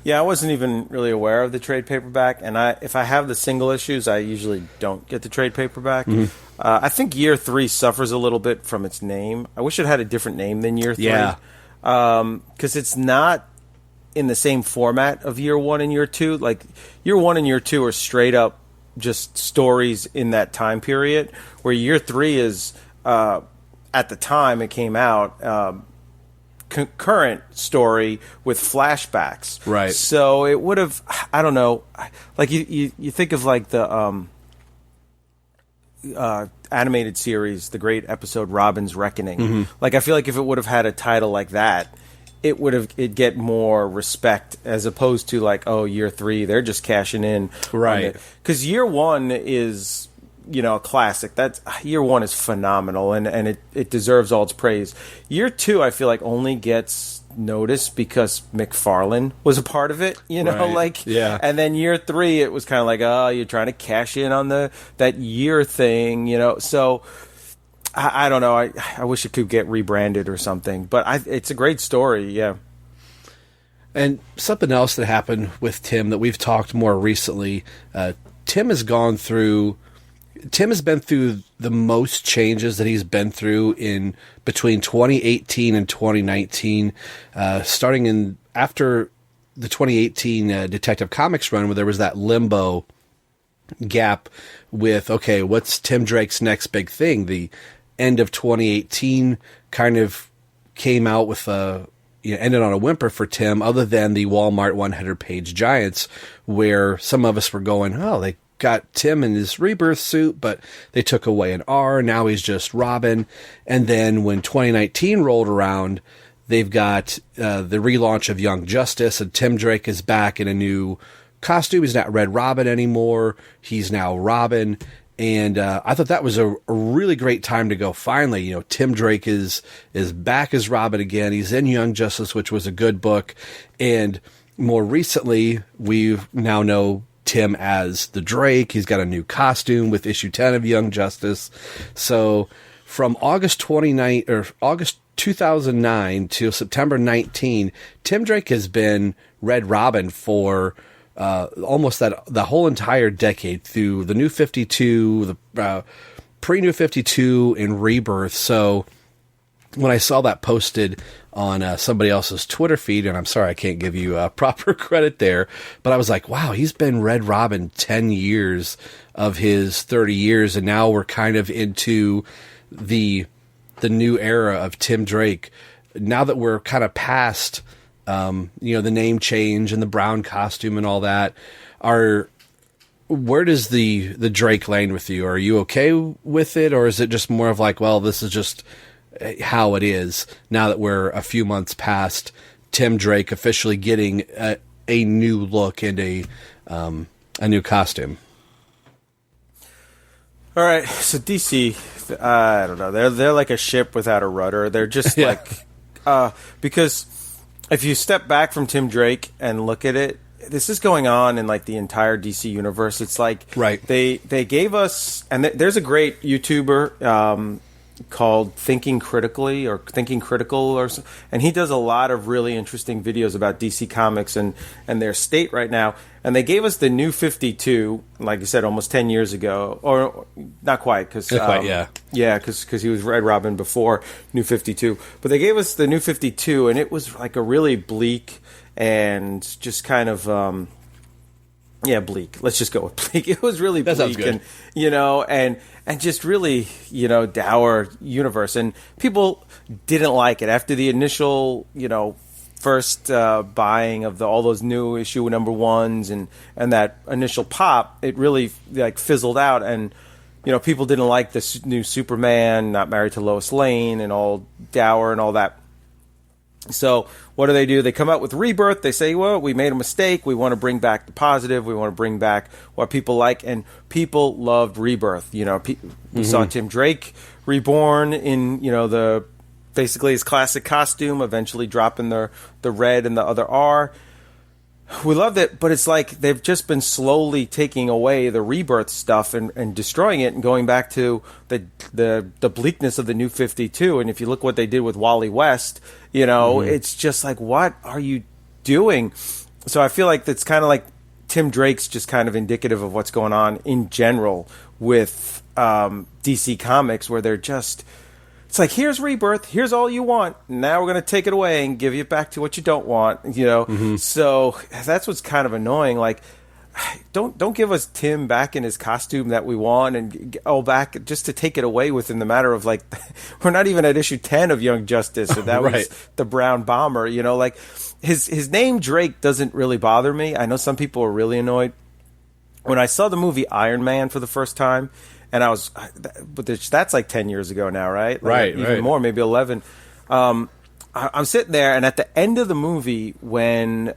Yeah, I wasn't even really aware of the trade paperback, and if I have the single issues, I usually don't get the trade paperback. Mm-hmm. I think year 3 suffers a little bit from its name. I wish it had a different name than year 3. Yeah. Because it's not in the same format of year 1 and year 2. Like, year 1 and year 2 are straight up just stories in that time period, where year 3 is, at the time it came out, current story with flashbacks. Right. So it would have, I don't know, like you think of like the animated series, the great episode Robin's Reckoning. Mm-hmm. Like, I feel like if it would have had a title like that, it'd get more respect, as opposed to like, oh, year 3, they're just cashing in. Right. Because year 1 is, a classic. That's year 1 is phenomenal, and it deserves all its praise. Year 2, I feel like, only gets noticed because McFarlane was a part of it, right. Yeah. And then year 3, it was kind of like, oh, you're trying to cash in on that year thing, So I don't know. I wish it could get rebranded or something, but it's a great story. Yeah. And something else that happened with Tim that we've talked more recently, Tim has gone through Tim has been through the most changes that he's been through in between 2018 and 2019, starting in after the 2018 Detective Comics run, where there was that limbo gap with, okay, what's Tim Drake's next big thing? The end of 2018 kind of came out with ended on a whimper for Tim, other than the Walmart 100-page Giants, where some of us were going, oh, they got Tim in his rebirth suit, but they took away an R. Now he's just Robin. And then when 2019 rolled around, they've got the relaunch of Young Justice, and Tim Drake is back in a new costume. He's not Red Robin anymore. He's now Robin. And I thought that was a really great time to go. Finally, Tim Drake is back as Robin again. He's in Young Justice, which was a good book. And more recently, we now know Tim as the Drake. He's got a new costume with issue 10 of Young Justice. So from August 2009 to September 19, Tim Drake has been Red Robin for almost the whole entire decade, through the New 52, the pre-New 52, and Rebirth. So when I saw that posted on somebody else's Twitter feed, and I'm sorry I can't give you proper credit there, but I was like, wow, he's been Red Robin 10 years of his 30 years, and now we're kind of into the new era of Tim Drake. Now that we're kind of past the name change and the brown costume and all that, where does the Drake land with you? Are you okay with it, or is it just more of like, well, this is just how it is now that we're a few months past Tim Drake officially getting a new look and a new costume? All right, so DC, I don't know, they're like a ship without a rudder. They're just because if you step back from Tim Drake and look at it, this is going on in like the entire DC universe. It's like, right. They gave us, and there's a great YouTuber called Thinking Critically or Thinking Critical, or and he does a lot of really interesting videos about DC Comics and their state right now. And they gave us the New 52, like you said, almost 10 years ago, or not quite, because because he was Red Robin before New 52. But they gave us the New 52, and it was like a really bleak and just kind of bleak. Let's just go with bleak. It was really bleak, sounds good. and just really dour universe, and people didn't like it after the initial first buying of all those new issue number ones and that initial pop. It really like fizzled out, and people didn't like this new Superman, not married to Lois Lane, and all dour and all that. So what do? They come out with Rebirth. They say, well, we made a mistake. We want to bring back the positive. We want to bring back what people like. And people loved Rebirth. We saw Tim Drake reborn in, basically his classic costume, eventually dropping the red and the other R. We loved it, but it's like they've just been slowly taking away the Rebirth stuff and destroying it and going back to the bleakness of the New 52. And if you look what they did with Wally West, it's just like, what are you doing? So I feel like that's kind of like Tim Drake's just kind of indicative of what's going on in general with DC Comics, where they're just... It's like, here's Rebirth, here's all you want. Now we're going to take it away and give you back to what you don't want, So that's what's kind of annoying. Like, don't give us Tim back in his costume that we want and back just to take it away within the matter of, like, we're not even at issue 10 of Young Justice, and that right. was the Brown Bomber, like his name Drake doesn't really bother me. I know some people are really annoyed. When I saw the movie Iron Man for the first time, and but that's like 10 years ago now, right? Like even more, maybe 11. I'm sitting there, and at the end of the movie, when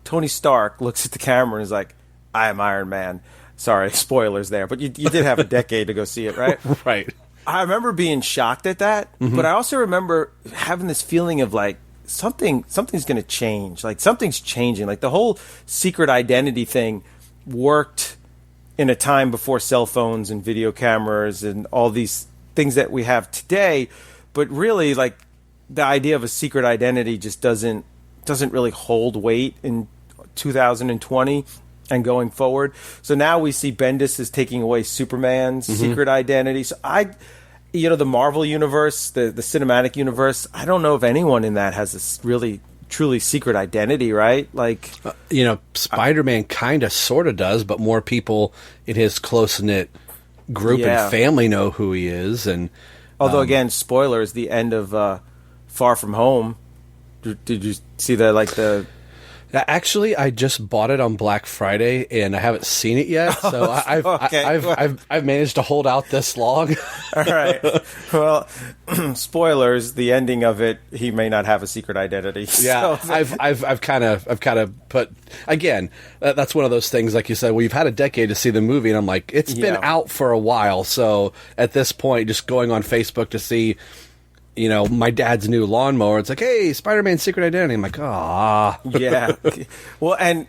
Tony Stark looks at the camera and is like, I am Iron Man. Sorry, spoilers there, but you did have a decade to go see it, right? Right. I remember being shocked at that, but I also remember having this feeling of like, something's going to change. Like, something's changing. Like, the whole secret identity thing worked in a time before cell phones and video cameras and all these things that we have today, but really, like, the idea of a secret identity just doesn't really hold weight in 2020. and going forward. So now we see Bendis is taking away Superman's secret identity. So the Marvel universe, the cinematic universe, I don't know if anyone in that has this really truly secret identity, right? Like, Spider-Man kind of sort of does, but more people in his close-knit group and family know who he is. And although, again, spoilers, the end of Far From Home. Did you see the Actually, I just bought it on Black Friday, and I haven't seen it yet. So I've managed to hold out this long. All right. Well, spoilers. The ending of it, he may not have a secret identity. Yeah, so. I've kind of put again. That's one of those things, like you said. Well, you've had a decade to see the movie, and I'm like, it's been out for a while. So at this point, just going on Facebook to see. My dad's new lawnmower. It's like, hey, Spider-Man's secret identity. I'm like, ah. Yeah. Well, and,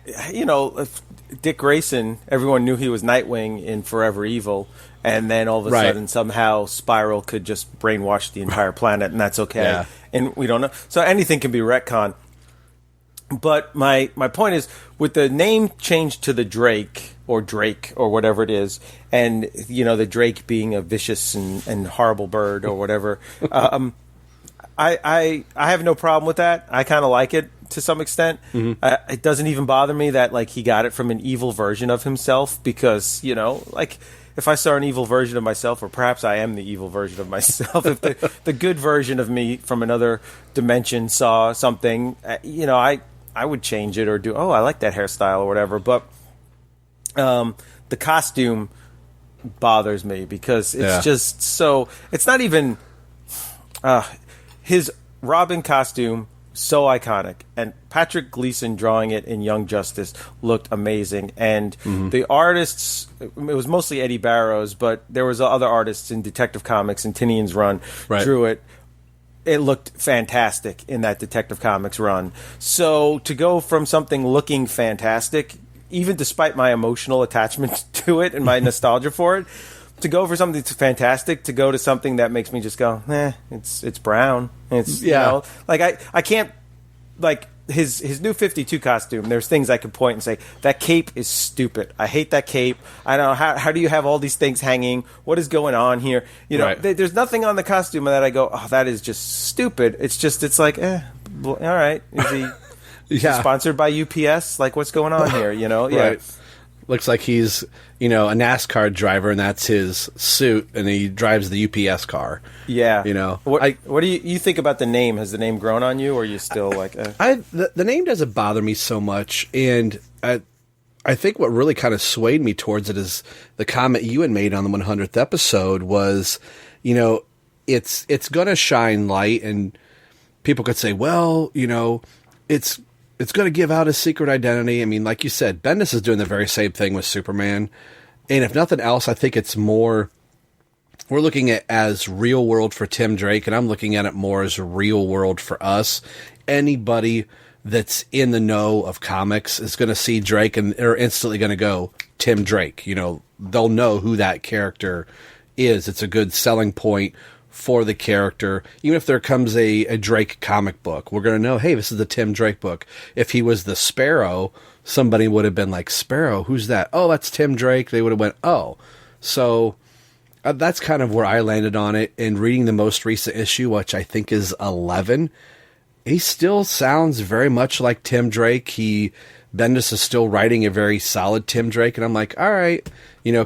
Dick Grayson, everyone knew he was Nightwing in Forever Evil. And then all of a sudden, somehow, Spiral could just brainwash the entire planet, and that's okay. Yeah. And we don't know. So anything can be retcon. But my point is, with the name changed to the Drake or whatever it is, and the Drake being a vicious and horrible bird or whatever, I have no problem with that. I kind of like it to some extent. It doesn't even bother me that he got it from an evil version of himself, because if I saw an evil version of myself, or perhaps I am the evil version of myself, if the good version of me from another dimension saw something, I would change it or do, I like that hairstyle or whatever. But the costume bothers me because it's just so... It's not even... his Robin costume, so iconic. And Patrick Gleason drawing it in Young Justice looked amazing. And the artists... It was mostly Eddie Barrows, but there was other artists in Detective Comics and Tinian's run drew it. It looked fantastic in that Detective Comics run. So to go from something looking fantastic, even despite my emotional attachment to it and my nostalgia for it, to go for something that's fantastic, to go to something that makes me just go, it's brown. It's I can't his new 52 costume. There's things I could point and say that cape is stupid. I hate that cape. I don't know how do you have all these things hanging? What is going on here? There's nothing on the costume that I go, that is just stupid. It's like, all right. Is he sponsored by UPS? Like, what's going on here? Right. Looks like he's, a NASCAR driver, and that's his suit, and he drives the UPS car. Yeah. What do you think about the name? Has the name grown on you, or are you still like... The name doesn't bother me so much, and I think what really kind of swayed me towards it is the comment you had made on the 100th episode was, it's going to shine light, and people could say, well, it's going to give out his secret identity. I mean, like you said, Bendis is doing the very same thing with Superman. And if nothing else, I think it's more... We're looking at as real world for Tim Drake, and I'm looking at it more as real world for us. Anybody that's in the know of comics is going to see Drake, and they're instantly going to go, Tim Drake. They'll know who that character is. It's a good selling point for the character. Even if there comes a Drake comic book, we're going to know, hey, this is the Tim Drake book. If he was the Sparrow, somebody would have been like, Sparrow, who's that? Oh, that's Tim Drake. They would have went, oh. So that's kind of where I landed on it. And reading the most recent issue, which I think is 11, he still sounds very much like Tim Drake. Bendis is still writing a very solid Tim Drake, and I'm like, all right,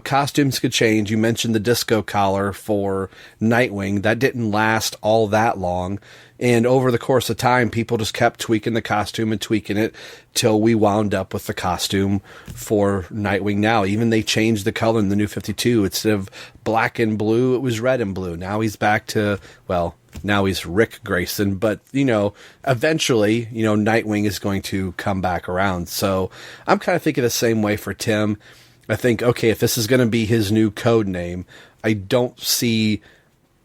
costumes could change. You mentioned the disco collar for Nightwing. That didn't last all that long, and over the course of time, people just kept tweaking the costume and tweaking it till we wound up with the costume for Nightwing now. Even they changed the color in the New 52. Instead of black and blue, it was red and blue. Now he's back to, now he's Rick Grayson, but, eventually, Nightwing is going to come back around. So I'm kind of thinking the same way for Tim. I think, okay, if this is going to be his new code name, I don't see,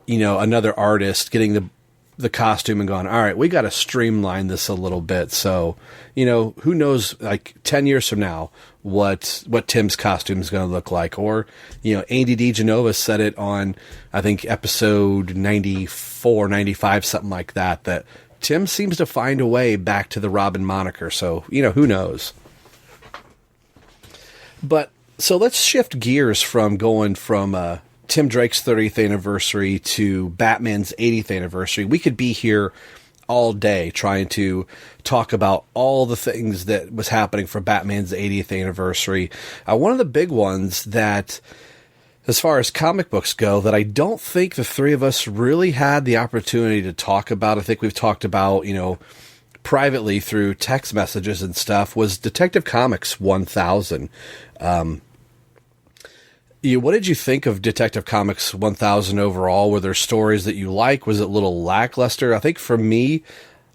another artist getting the costume and going, all right, we got to streamline this a little bit. So, who knows, 10 years from now, what Tim's costume is going to look like. Or, Andy DiGenova said it on, I think, episode 94, 95, something like that Tim seems to find a way back to the Robin moniker. So, who knows? But so let's shift gears from going from Tim Drake's 30th anniversary to Batman's 80th anniversary. We could be here all day trying to talk about all the things that was happening for Batman's 80th anniversary. One of the big ones that, as far as comic books go, that I don't think the three of us really had the opportunity to talk about, I think we've talked about, privately through text messages and stuff, was Detective Comics 1000. What did you think of Detective Comics 1000 overall? Were there stories that you like? Was it a little lackluster? I think for me,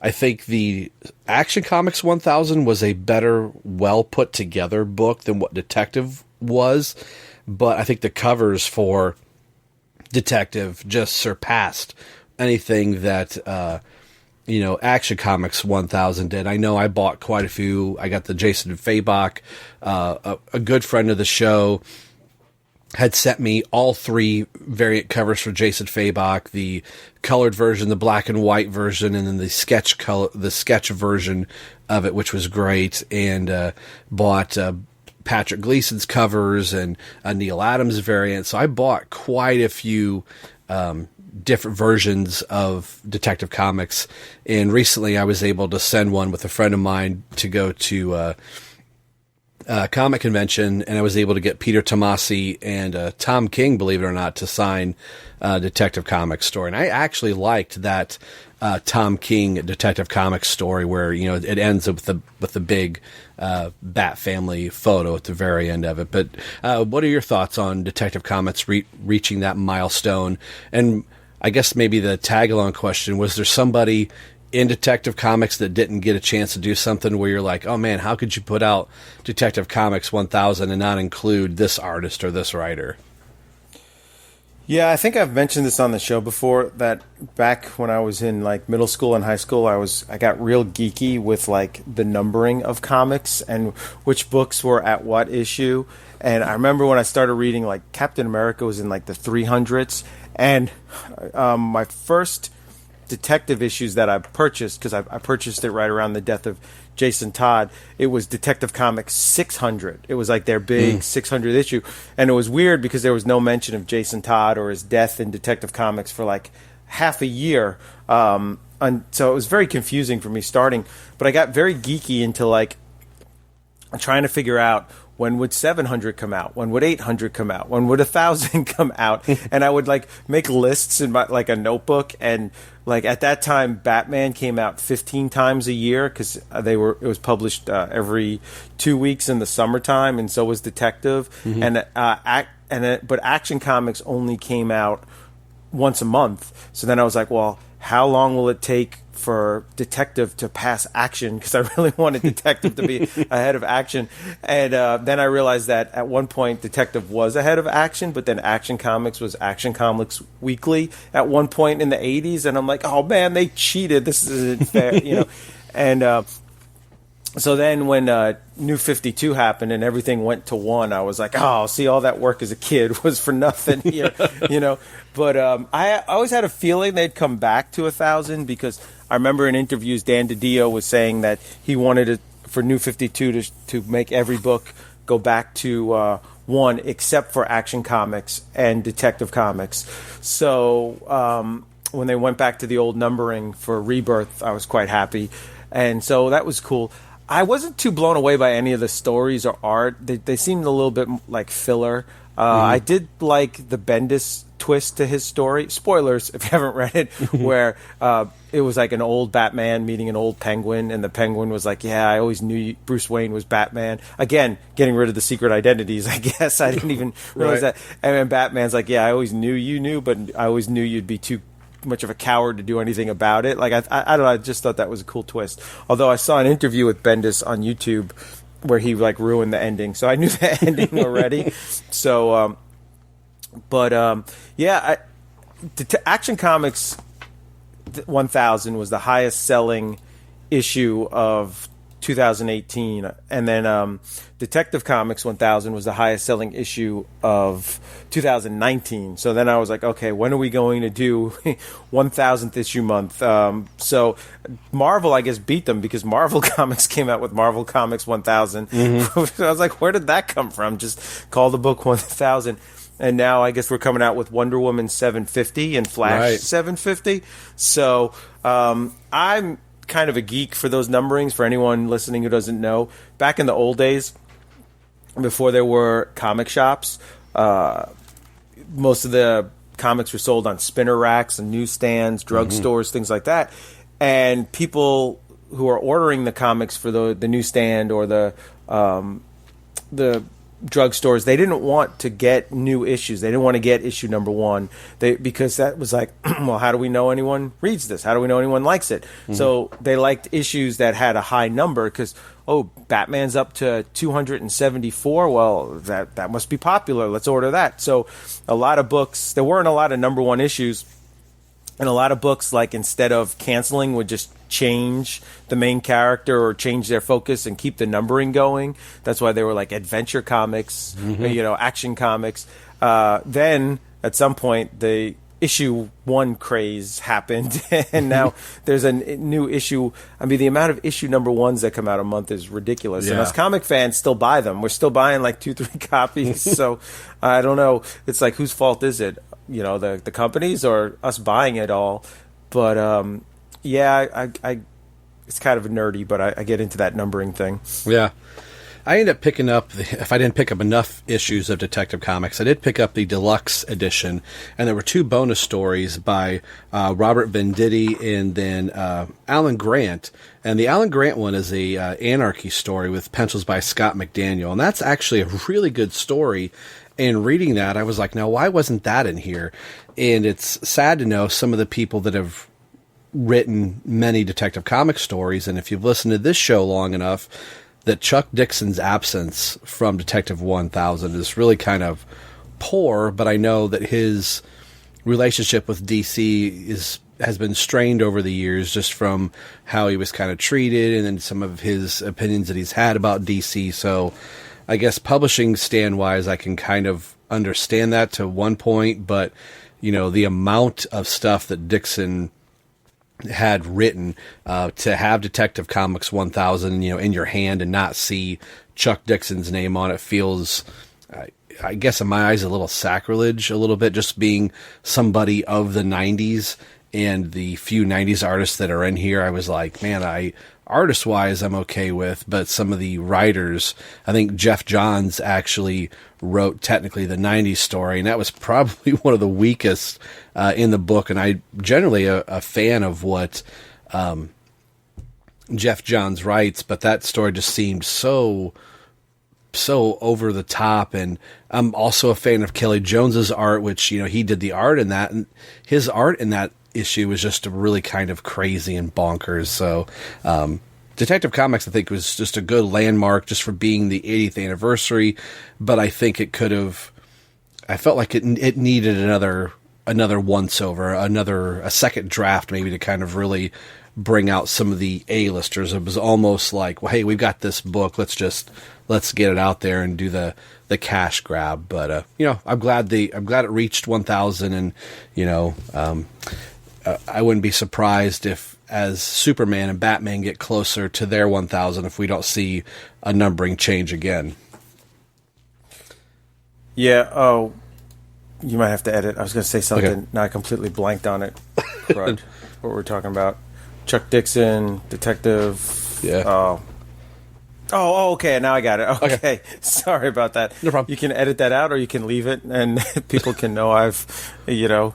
the Action Comics 1000 was a better, well put together book than what Detective was. But I think the covers for Detective just surpassed anything that, Action Comics 1000 did. I know I bought quite a few. I got the Jason Fabok, a good friend of the show, had sent me all three variant covers for Jason Fabok, the colored version, the black and white version, and then the sketch version of it, which was great, and bought Patrick Gleason's covers and a Neil Adams variant. So I bought quite a few different versions of Detective Comics, and recently I was able to send one with a friend of mine to go to comic convention, and I was able to get Peter Tomasi and Tom King, believe it or not, to sign Detective Comics story. And I actually liked that Tom King Detective Comics story where it ends with the big Bat family photo at the very end of it. But what are your thoughts on Detective Comics reaching that milestone? And I guess maybe the tag-along question, was there somebody in Detective Comics that didn't get a chance to do something where you're like, oh man, how could you put out Detective Comics 1000 and not include this artist or this writer? Yeah, I think I've mentioned this on the show before, that back when I was in middle school and high school, I got real geeky with the numbering of comics and which books were at what issue. And I remember when I started reading Captain America was in the 300s, and my first detective issues that I purchased, because I purchased it right around the death of Jason Todd, it was Detective Comics 600. It was their big 600th issue, and it was weird because there was no mention of Jason Todd or his death in Detective Comics for half a year, and so it was very confusing for me starting. But I got very geeky into trying to figure out, when would 700 come out? When would 800 come out? When would 1,000 come out? And I would make lists in my a notebook. And at that time, Batman came out 15 times a year because it was published every 2 weeks in the summertime, and so was Detective. Mm-hmm. But Action Comics only came out once a month. So then I was like, well, how long will it take for Detective to pass Action? Because I really wanted Detective to be ahead of Action. And then I realized that at one point Detective was ahead of Action, but then Action Comics was Action Comics Weekly at one point in the 80s. And I'm like, oh man, they cheated. This isn't fair, And so then when New 52 happened and everything went to one, I was like, oh, see, all that work as a kid was for nothing here, But I always had a feeling they'd come back to 1,000, because I remember in interviews Dan DiDio was saying that he wanted it for New 52 to make every book go back to one, except for Action Comics and Detective Comics. So when they went back to the old numbering for Rebirth, I was quite happy. And so that was cool. I wasn't too blown away by any of the stories or art. They seemed a little bit like filler. I did like the Bendis twist to his story. Spoilers if you haven't read it, where it was an old Batman meeting an old Penguin, and the Penguin was like, yeah, I always knew Bruce Wayne was Batman. Again, getting rid of the secret identities, I guess. I didn't even realize that. And then Batman's like, yeah, I always knew you knew, but I always knew you'd be too much of a coward to do anything about it. I don't know, I just thought that was a cool twist. Although I saw an interview with Bendis on YouTube where he ruined the ending, so I knew the ending already. So Action Comics 1000 was the highest selling issue of 2018, and then Detective Comics 1000 was the highest selling issue of 2019. So then I was like, okay, when are we going to do 1000th issue month? So Marvel, I guess, beat them because Marvel Comics came out with Marvel Comics 1000. Mm-hmm. I was like, where did that come from? Just call the book 1000. And now I guess we're coming out with Wonder Woman 750 and Flash 750. So I'm kind of a geek for those numberings. For anyone listening who doesn't know, back in the old days, before there were comic shops, most of the comics were sold on spinner racks and newsstands, drugstores, things like that. And people who are ordering the comics for the newsstand or the drugstores, they didn't want to get new issues. They didn't want to get issue number 1 because that was like, well, how do we know anyone reads this? How do we know anyone likes it? So they liked issues that had a high number because, Batman's up to 274. Well, that must be popular. Let's order that. So a lot of books, there weren't a lot of number 1 issues. And a lot of books, like, instead of canceling, would just change the main character or change their focus and keep the numbering going. That's why they were like adventure comics, action comics. Then at some point, the issue 1 craze happened, and now there's a new issue. I mean, the amount of issue number 1s that come out a month is ridiculous. Yeah. And us comic fans still buy them. We're still buying like 2-3 copies. So I don't know. It's like, whose fault is it? The companies or us buying it all. But I it's kind of nerdy, but I get into that numbering thing. Yeah. I ended up picking up, if I didn't pick up enough issues of Detective Comics, I did pick up the deluxe edition, and there were 2 bonus stories by Robert Venditti and then Alan Grant. And the Alan Grant one is a anarchy story with pencils by Scott McDaniel, and that's actually a really good story. And reading that, I was like, now, why wasn't that in here? And it's sad to know some of the people that have written many Detective Comics stories, and if you've listened to this show long enough, that Chuck Dixon's absence from Detective 1000 is really kind of poor, but I know that his relationship with DC has been strained over the years just from how he was kind of treated and then some of his opinions that he's had about DC. So I guess publishing stand-wise, I can kind of understand that to one point, but, the amount of stuff that Dixon had written, to have Detective Comics 1000, in your hand and not see Chuck Dixon's name on it feels, I guess in my eyes, a little sacrilege, a little bit, just being somebody of the 90s and the few 90s artists that are in here. I was like, man, artist-wise, I'm okay with, but some of the writers, I think Jeff Johns actually wrote technically the 90s story, and that was probably one of the weakest in the book, and I generally a fan of what Jeff Johns writes, but that story just seemed so over the top, and I'm also a fan of Kelly Jones's art, which, he did the art in that, and his art in that issue was just really kind of crazy and bonkers. So Detective Comics, I think, was just a good landmark just for being the 80th anniversary, but I think it could have, I felt like it needed another once over, a second draft maybe to kind of really bring out some of the A-listers. It was almost like, well, hey, we've got this book, let's get it out there and do the cash grab. But I'm glad it reached 1,000, and I wouldn't be surprised if, as Superman and Batman get closer to their 1,000, if we don't see a numbering change again. Yeah. Oh, you might have to edit. I was going to say something. Okay. Now I completely blanked on it. Crud. What we're talking about? Chuck Dixon, Detective. Yeah. Oh, okay. Now I got it. Okay. Sorry about that. No problem. You can edit that out or you can leave it, and people can know I've,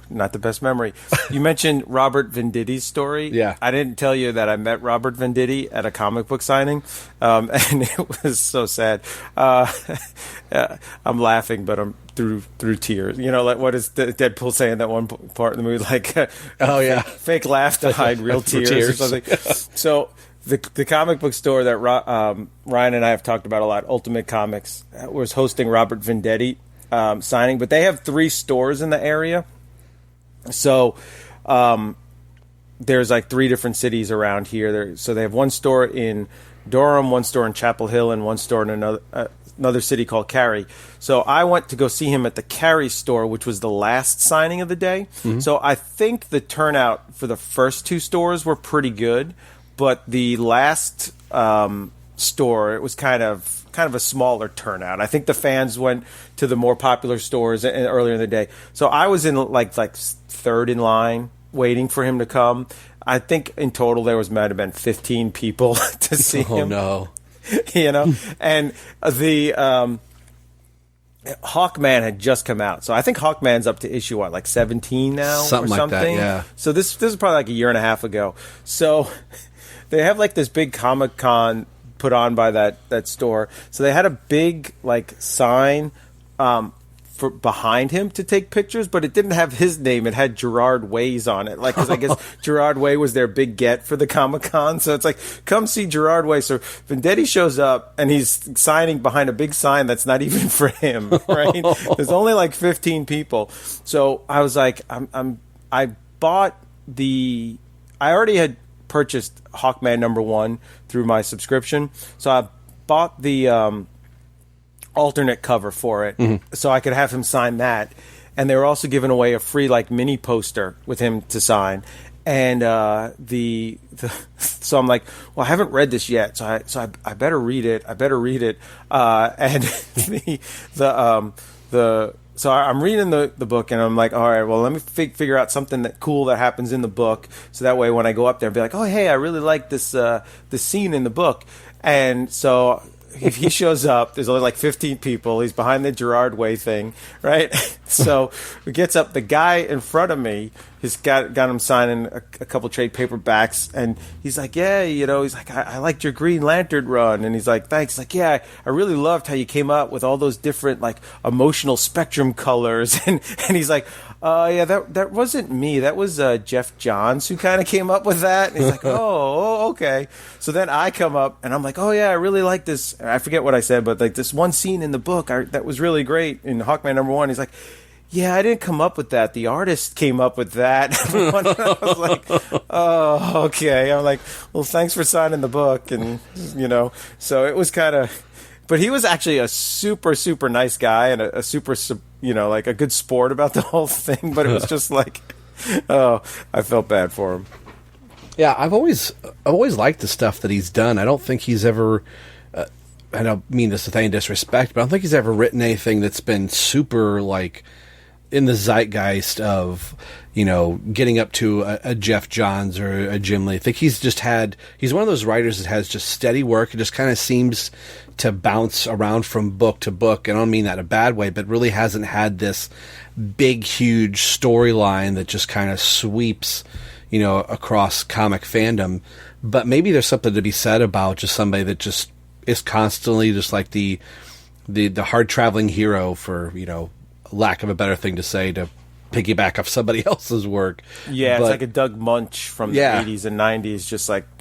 not the best memory. You mentioned Robert Venditti's story. Yeah. I didn't tell you that I met Robert Venditti at a comic book signing, and it was so sad. I'm laughing, but I'm through tears. Like, what is Deadpool saying that one part in the movie? Like, oh, yeah. Fake laugh to hide real tears or something. So... The comic book store that Ryan and I have talked about a lot, Ultimate Comics, was hosting Robert Venditti signing, but they have 3 stores in the area. So there's like 3 different cities around here. So they have one store in Durham, one store in Chapel Hill, and one store in another city called Cary. So I went to go see him at the Cary store, which was the last signing of the day. Mm-hmm. So I think the turnout for the first two stores were pretty good, but the last store, it was kind of a smaller turnout. I think the fans went to the more popular stores earlier in the day. So I was in like third in line waiting for him to come. I think in total there might have been 15 people to see him. Oh, no. And the Hawkman had just come out. So I think Hawkman's up to issue, 17 now? Something like that, yeah. So this is probably like a year and a half ago. So they have this big Comic-Con put on by that store. So they had a big sign for behind him to take picters, but it didn't have his name. It had Gerard Way's on it. Because I guess Gerard Way was their big get for the Comic-Con. So it's come see Gerard Way. So Vendetti shows up and he's signing behind a big sign that's not even for him, right? There's only 15 people. So I was I already had purchased Hawkman #1 through my subscription. So I bought the alternate cover for it, so I could have him sign that. And they were also giving away a free mini poster with him to sign. And so I'm well, I haven't read this yet, so I better read it. And so I'm reading the book, and I'm all right, well, let me figure out something cool that happens in the book, so that way when I go up there, I'll be oh, hey, I really like this scene in the book. And so if he shows up, there's only 15 people. He's behind the Gerard Way thing, right? So he gets up. The guy in front of me, he's got him signing a couple trade paperbacks, and he's yeah, he's I liked your Green Lantern run, and he's thanks. He's yeah, I really loved how you came up with all those different emotional spectrum colors, and he's yeah, that wasn't me. That was Jeff Johns who kind of came up with that. And he's oh, okay. So then I come up and I'm oh yeah, I really like this. I forget what I said, but this one scene in the book that was really great in Hawkman #1. He's yeah, I didn't come up with that. The artist came up with that. I was oh, okay. I'm well, thanks for signing the book, and so it was kind of. But he was actually a super, super nice guy and a super, a good sport about the whole thing. But it was just oh, I felt bad for him. Yeah, I've always liked the stuff that he's done. I don't think he's ever. I don't mean this with any disrespect, but I don't think he's ever written anything that's been super in the zeitgeist of getting up to a Jeff Johns or a Jim Lee. I think he's one of those writers that has just steady work. It just kind of seems to bounce around from book to book. And I don't mean that in a bad way, but really hasn't had this big, huge storyline that just kind of sweeps, across comic fandom. But maybe there's something to be said about just somebody that just is constantly just the hard traveling hero, for, lack of a better thing to say, to piggyback off somebody else's work. Yeah, it's like a Doug Munch from the 80s and 90s,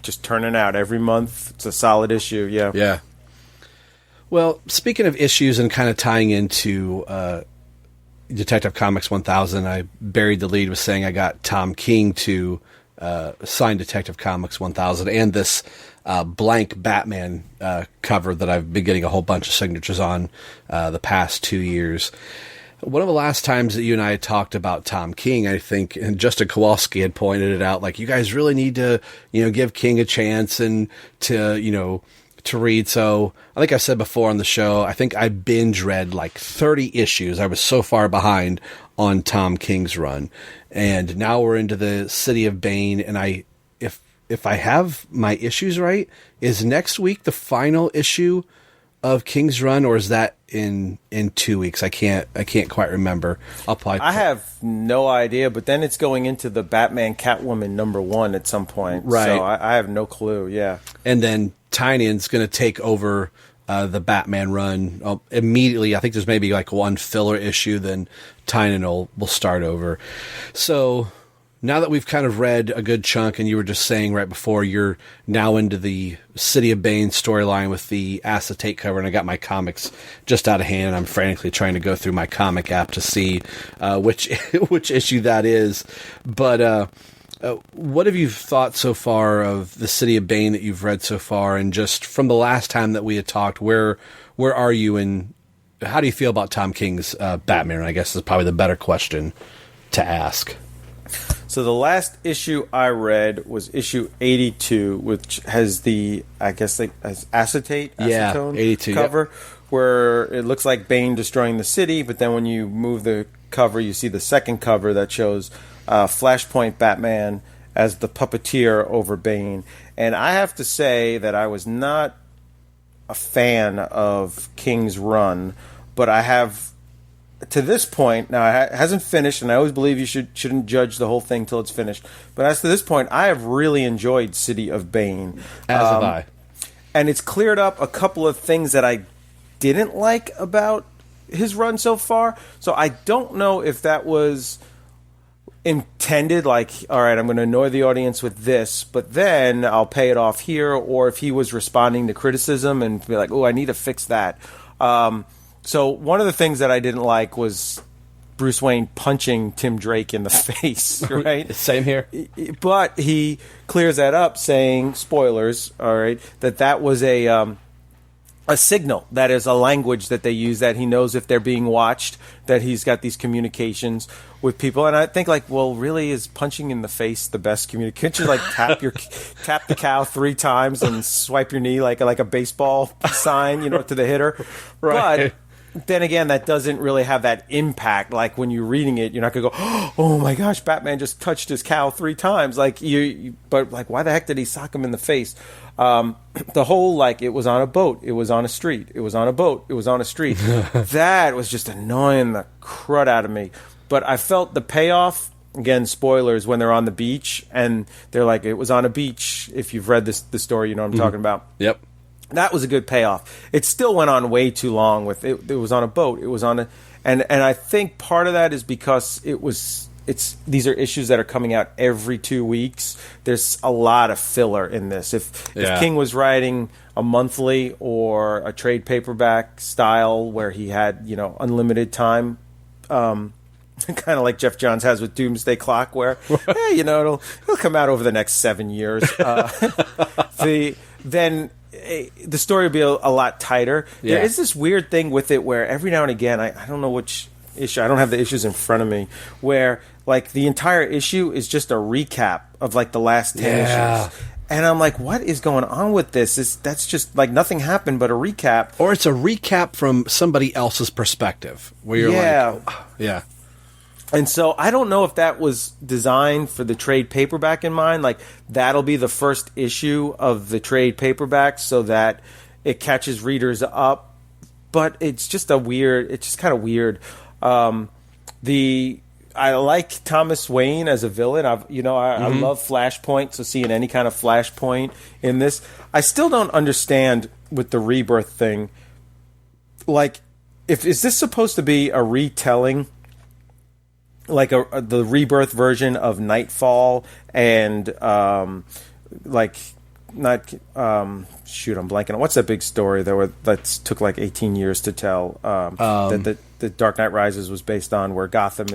just turning out every month. It's a solid issue, yeah. Yeah. Well, speaking of issues and kind of tying into Detective Comics 1000, I buried the lead with saying I got Tom King to sign Detective Comics 1000 and this blank Batman cover that I've been getting a whole bunch of signatures on the past 2 years. One of the last times that you and I had talked about Tom King, I think, and Justin Kowalski had pointed it out, you guys really need to, give King a chance and to read. So I think I said before on the show, I think I binge read 30 issues. I was so far behind on Tom King's run. And now we're into the City of Bane. And if I have my issues right, is next week the final issue of King's run, or is that in 2 weeks? I can't quite remember. I have no idea, but then it's going into the Batman Catwoman #1 at some point. Right. So I have no clue, yeah. And then Tynion's going to take over the Batman run immediately. I think there's maybe one filler issue, then Tynion will start over. So now that we've kind of read a good chunk, and you were just saying right before, you're now into the City of Bane storyline with the acetate cover, and I got my comics just out of hand, and I'm frantically trying to go through my comic app to see which issue that is. But what have you thought so far of the City of Bane that you've read so far, and just from the last time that we had talked, where are you, and how do you feel about Tom King's Batman? I guess is probably the better question to ask. So the last issue I read was issue 82, which has the, I guess, acetone 82, cover, where it looks like Bane destroying the city, but then when you move the cover, you see the second cover that shows Flashpoint Batman as the puppeteer over Bane. And I have to say that I was not a fan of King's run, but I have, to this point, now it hasn't finished, and I always believe you shouldn't judge the whole thing till it's finished, but as to this point, I have really enjoyed City of Bane. As have I. And it's cleared up a couple of things that I didn't like about his run so far, so I don't know if that was intended, like, all right, I'm going to annoy the audience with this, but then I'll pay it off here, or if he was responding to criticism and be like, oh, I need to fix that. So one of the things that I didn't like was Bruce Wayne punching Tim Drake in the face, right? Same here. But he clears that up, saying, spoilers, all right, that was a signal, that is a language that they use, that he knows if they're being watched, that he's got these communications with people. And I think, like, well, really, is punching in the face the best communication? Like tap the cow 3 times and swipe your knee like a baseball sign, to the hitter. Right. But then again, that doesn't really have that impact. Like when you're reading it, you're not going to go, oh my gosh, Batman just touched his cow 3 times. Like but like, why the heck did he sock him in the face? The whole, like, it was on a boat, it was on a street, it was on a boat, it was on a street. That was just annoying the crud out of me. But I felt the payoff, again, spoilers, when they're on the beach and they're like, it was on a beach. If you've read the story, you know what I'm talking about. Yep. That was a good payoff. It still went on way too long with it. It was on a boat. It was on a, and I think part of that is because these are issues that are coming out every 2 weeks. There's a lot of filler in this. If King was writing a monthly or a trade paperback style where he had, unlimited time, kind of like Jeff Johns has with Doomsday Clock, where it'll come out over the next 7 years. Then the story would be a lot tighter. Yeah. There is this weird thing with it where every now and again, I don't know which issue, I don't have the issues in front of me, where like the entire issue is just a recap of like the last 10 issues. And I'm like, what is going on with this? That's just like nothing happened but a recap. Or it's a recap from somebody else's perspective, where you're like, oh, yeah. And so I don't know if that was designed for the trade paperback in mind. Like, that'll be the first issue of the trade paperback so that it catches readers up. But it's just kind of weird. I like Thomas Wayne as a villain. I love Flashpoint, so seeing any kind of Flashpoint in this. I still don't understand with the Rebirth thing. Like, is this supposed to be a retelling, like the Rebirth version of Nightfall, and I'm blanking on what's that big story that took like 18 years to tell, that the Dark Knight Rises was based on, where Gotham is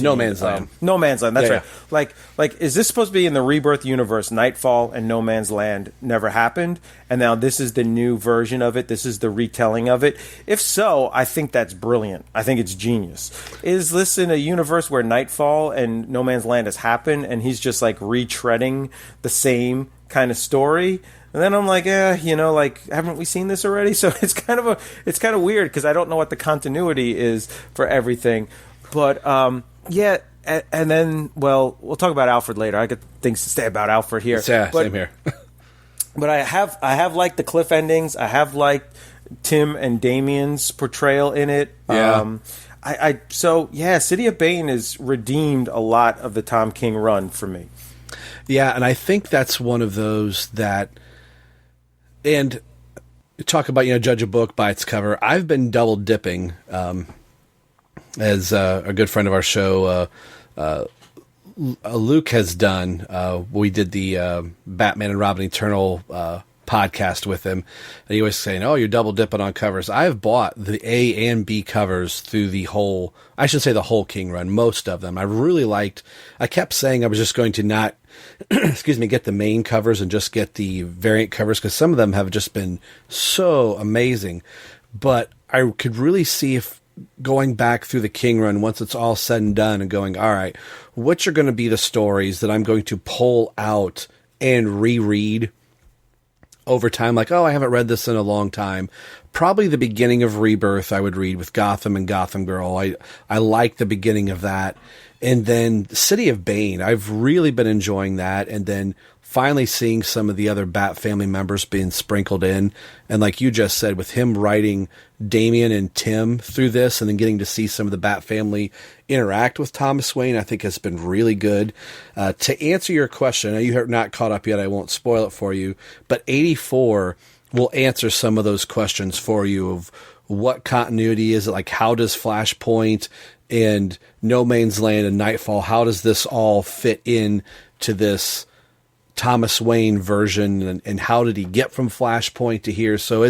No Man's Land. No Man's Land, that's yeah, right. Yeah. Like is this supposed to be in the Rebirth universe? Nightfall and No Man's Land never happened, and now this is the new version of it. This is the retelling of it. If so, I think that's brilliant. I think it's genius. Is this in a universe where Nightfall and No Man's Land has happened, and he's just like retreading the same kind of story? And then I'm like, haven't we seen this already? So it's kind of weird because I don't know what the continuity is for everything. But and then we'll talk about Alfred later. I got things to say about Alfred here. Yeah, same here. But I have liked the cliff endings. I have liked Tim and Damien's portrayal in it. Yeah. City of Bane has redeemed a lot of the Tom King run for me. Yeah, and I think that's one of those that. And talk about, judge a book by its cover. I've been double dipping, as a good friend of our show, Luke has done. We did the Batman and Robin Eternal podcast with him, and he was saying, "Oh, you're double dipping on covers." I've bought the A and B covers through the whole King run, most of them. I kept saying I was just going to not, get the main covers and just get the variant covers, because some of them have just been so amazing. But I could really see if going back through the King run, once it's all said and done, and going, all right, which are going to be the stories that I'm going to pull out and reread over time. Like, oh, I haven't read this in a long time. Probably the beginning of Rebirth I would read with Gotham and Gotham Girl. I like the beginning of that. And then City of Bane, I've really been enjoying that. And then finally seeing some of the other Bat family members being sprinkled in. And like you just said, with him writing Damian and Tim through this, and then getting to see some of the Bat family interact with Thomas Wayne, I think has been really good. To answer your question, you are not caught up yet, I won't spoil it for you, but 84 will answer some of those questions for you of what continuity is it, like how does Flashpoint and No Man's Land and Nightfall, how does this all fit in to this Thomas Wayne version, and how did he get from Flashpoint to here? So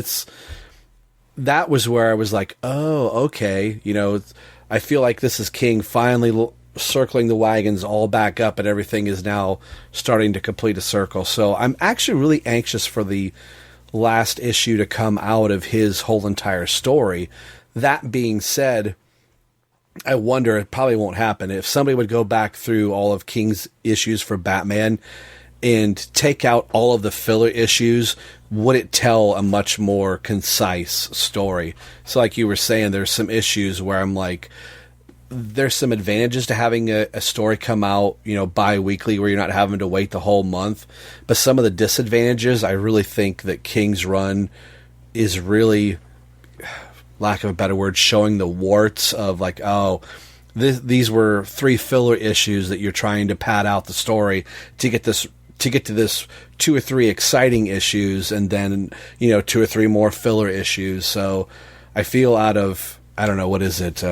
that was where I was like, oh, okay. I feel like this is King finally circling the wagons all back up, and everything is now starting to complete a circle. So I'm actually really anxious for the last issue to come out of his whole entire story. That being said, I wonder, it probably won't happen, if somebody would go back through all of King's issues for Batman and take out all of the filler issues, would it tell a much more concise story? So like you were saying, there's some issues where I'm like, there's some advantages to having a story come out, bi-weekly, where you're not having to wait the whole month. But some of the disadvantages, I really think that King's run is really, lack of a better word, showing the warts of like, oh, these were 3 filler issues that you're trying to pad out the story to get to this 2 or 3 exciting issues, and then 2 or 3 more filler issues. So I feel out of, I don't know, what is it,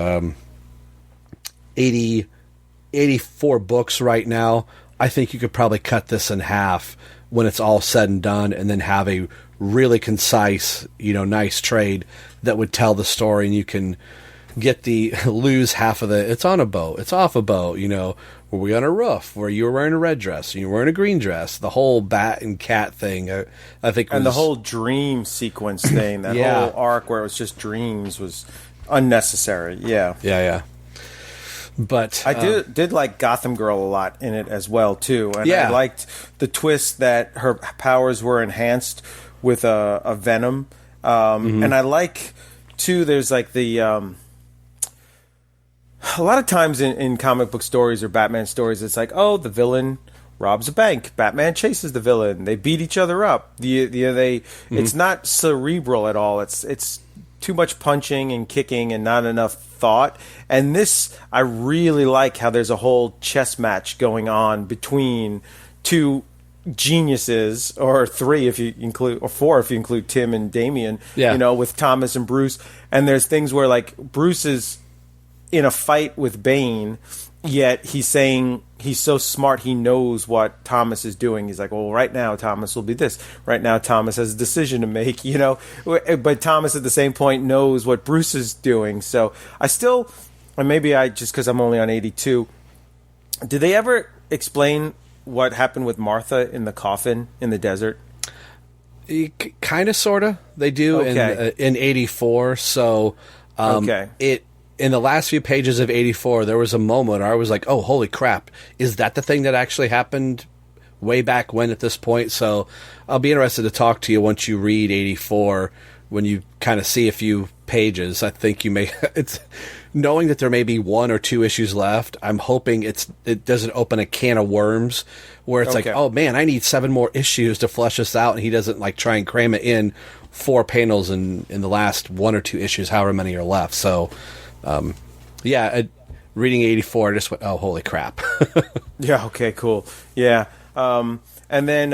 84 books right now, I think you could probably cut this in half when it's all said and done, and then have a really concise, nice trade that would tell the story, and you can get lose half of it's on a boat, it's off a boat, were we on a roof where you were wearing a red dress and you were wearing a green dress, the whole bat and cat thing, I think, and the whole dream sequence thing, that whole arc where it was just dreams, was unnecessary. Yeah. But I did like Gotham Girl a lot in it as well too, and I liked the twist that her powers were enhanced with a venom, and I like too. There's like the a lot of times in comic book stories or Batman stories, it's like, oh, the villain robs a bank, Batman chases the villain, they beat each other up. It's not cerebral at all. It's too much punching and kicking and not enough thought. And this, I really like how there's a whole chess match going on between 2 geniuses, or 3 if you include, or 4 if you include Tim and Damian, with Thomas and Bruce. And there's things where like Bruce is in a fight with Bane, yet he's saying he's so smart, he knows what Thomas is doing. He's like, well, right now Thomas will be this. Right now Thomas has a decision to make, but Thomas at the same point knows what Bruce is doing. So I still, and maybe just because I'm only on 82, did they ever explain what happened with Martha in the coffin in the desert? Kind of, sort of. They do in 84. So in the last few pages of 84, there was a moment where I was like, oh, holy crap. Is that the thing that actually happened way back when at this point? So I'll be interested to talk to you once you read 84, when you kind of see a few pages. I think you may, it's knowing that there may be 1 or 2 issues left. I'm hoping it doesn't open a can of worms where it's like, oh man, I need 7 more issues to flesh this out. And he doesn't like try and cram it in 4 panels in the last 1 or 2 issues, however many are left. So, reading 84, I just went, oh, holy crap. Yeah, okay, cool. Yeah. And then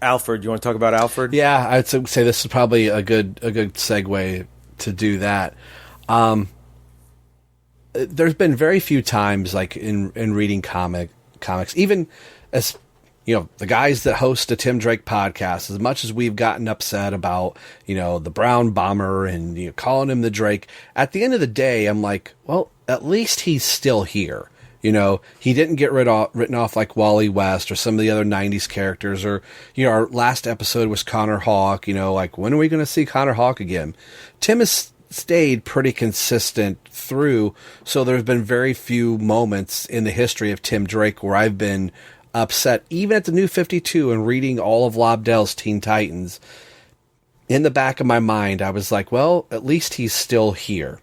Alfred, you want to talk about Alfred? Yeah, I'd say this is probably a good segue to do that. There's been very few times, like in reading comics, even as the guys that host the Tim Drake podcast, as much as we've gotten upset about, the Brown Bomber and calling him the Drake, at the end of the day, I'm like, well, at least he's still here. He didn't get written off like Wally West or some of the other 90s characters, or, our last episode was Connor Hawk, like, when are we going to see Connor Hawk again? Tim has stayed pretty consistent through, so there's been very few moments in the history of Tim Drake where I've been upset, even at the New 52 and reading all of Lobdell's Teen Titans. In the back of my mind, I was like, well, at least he's still here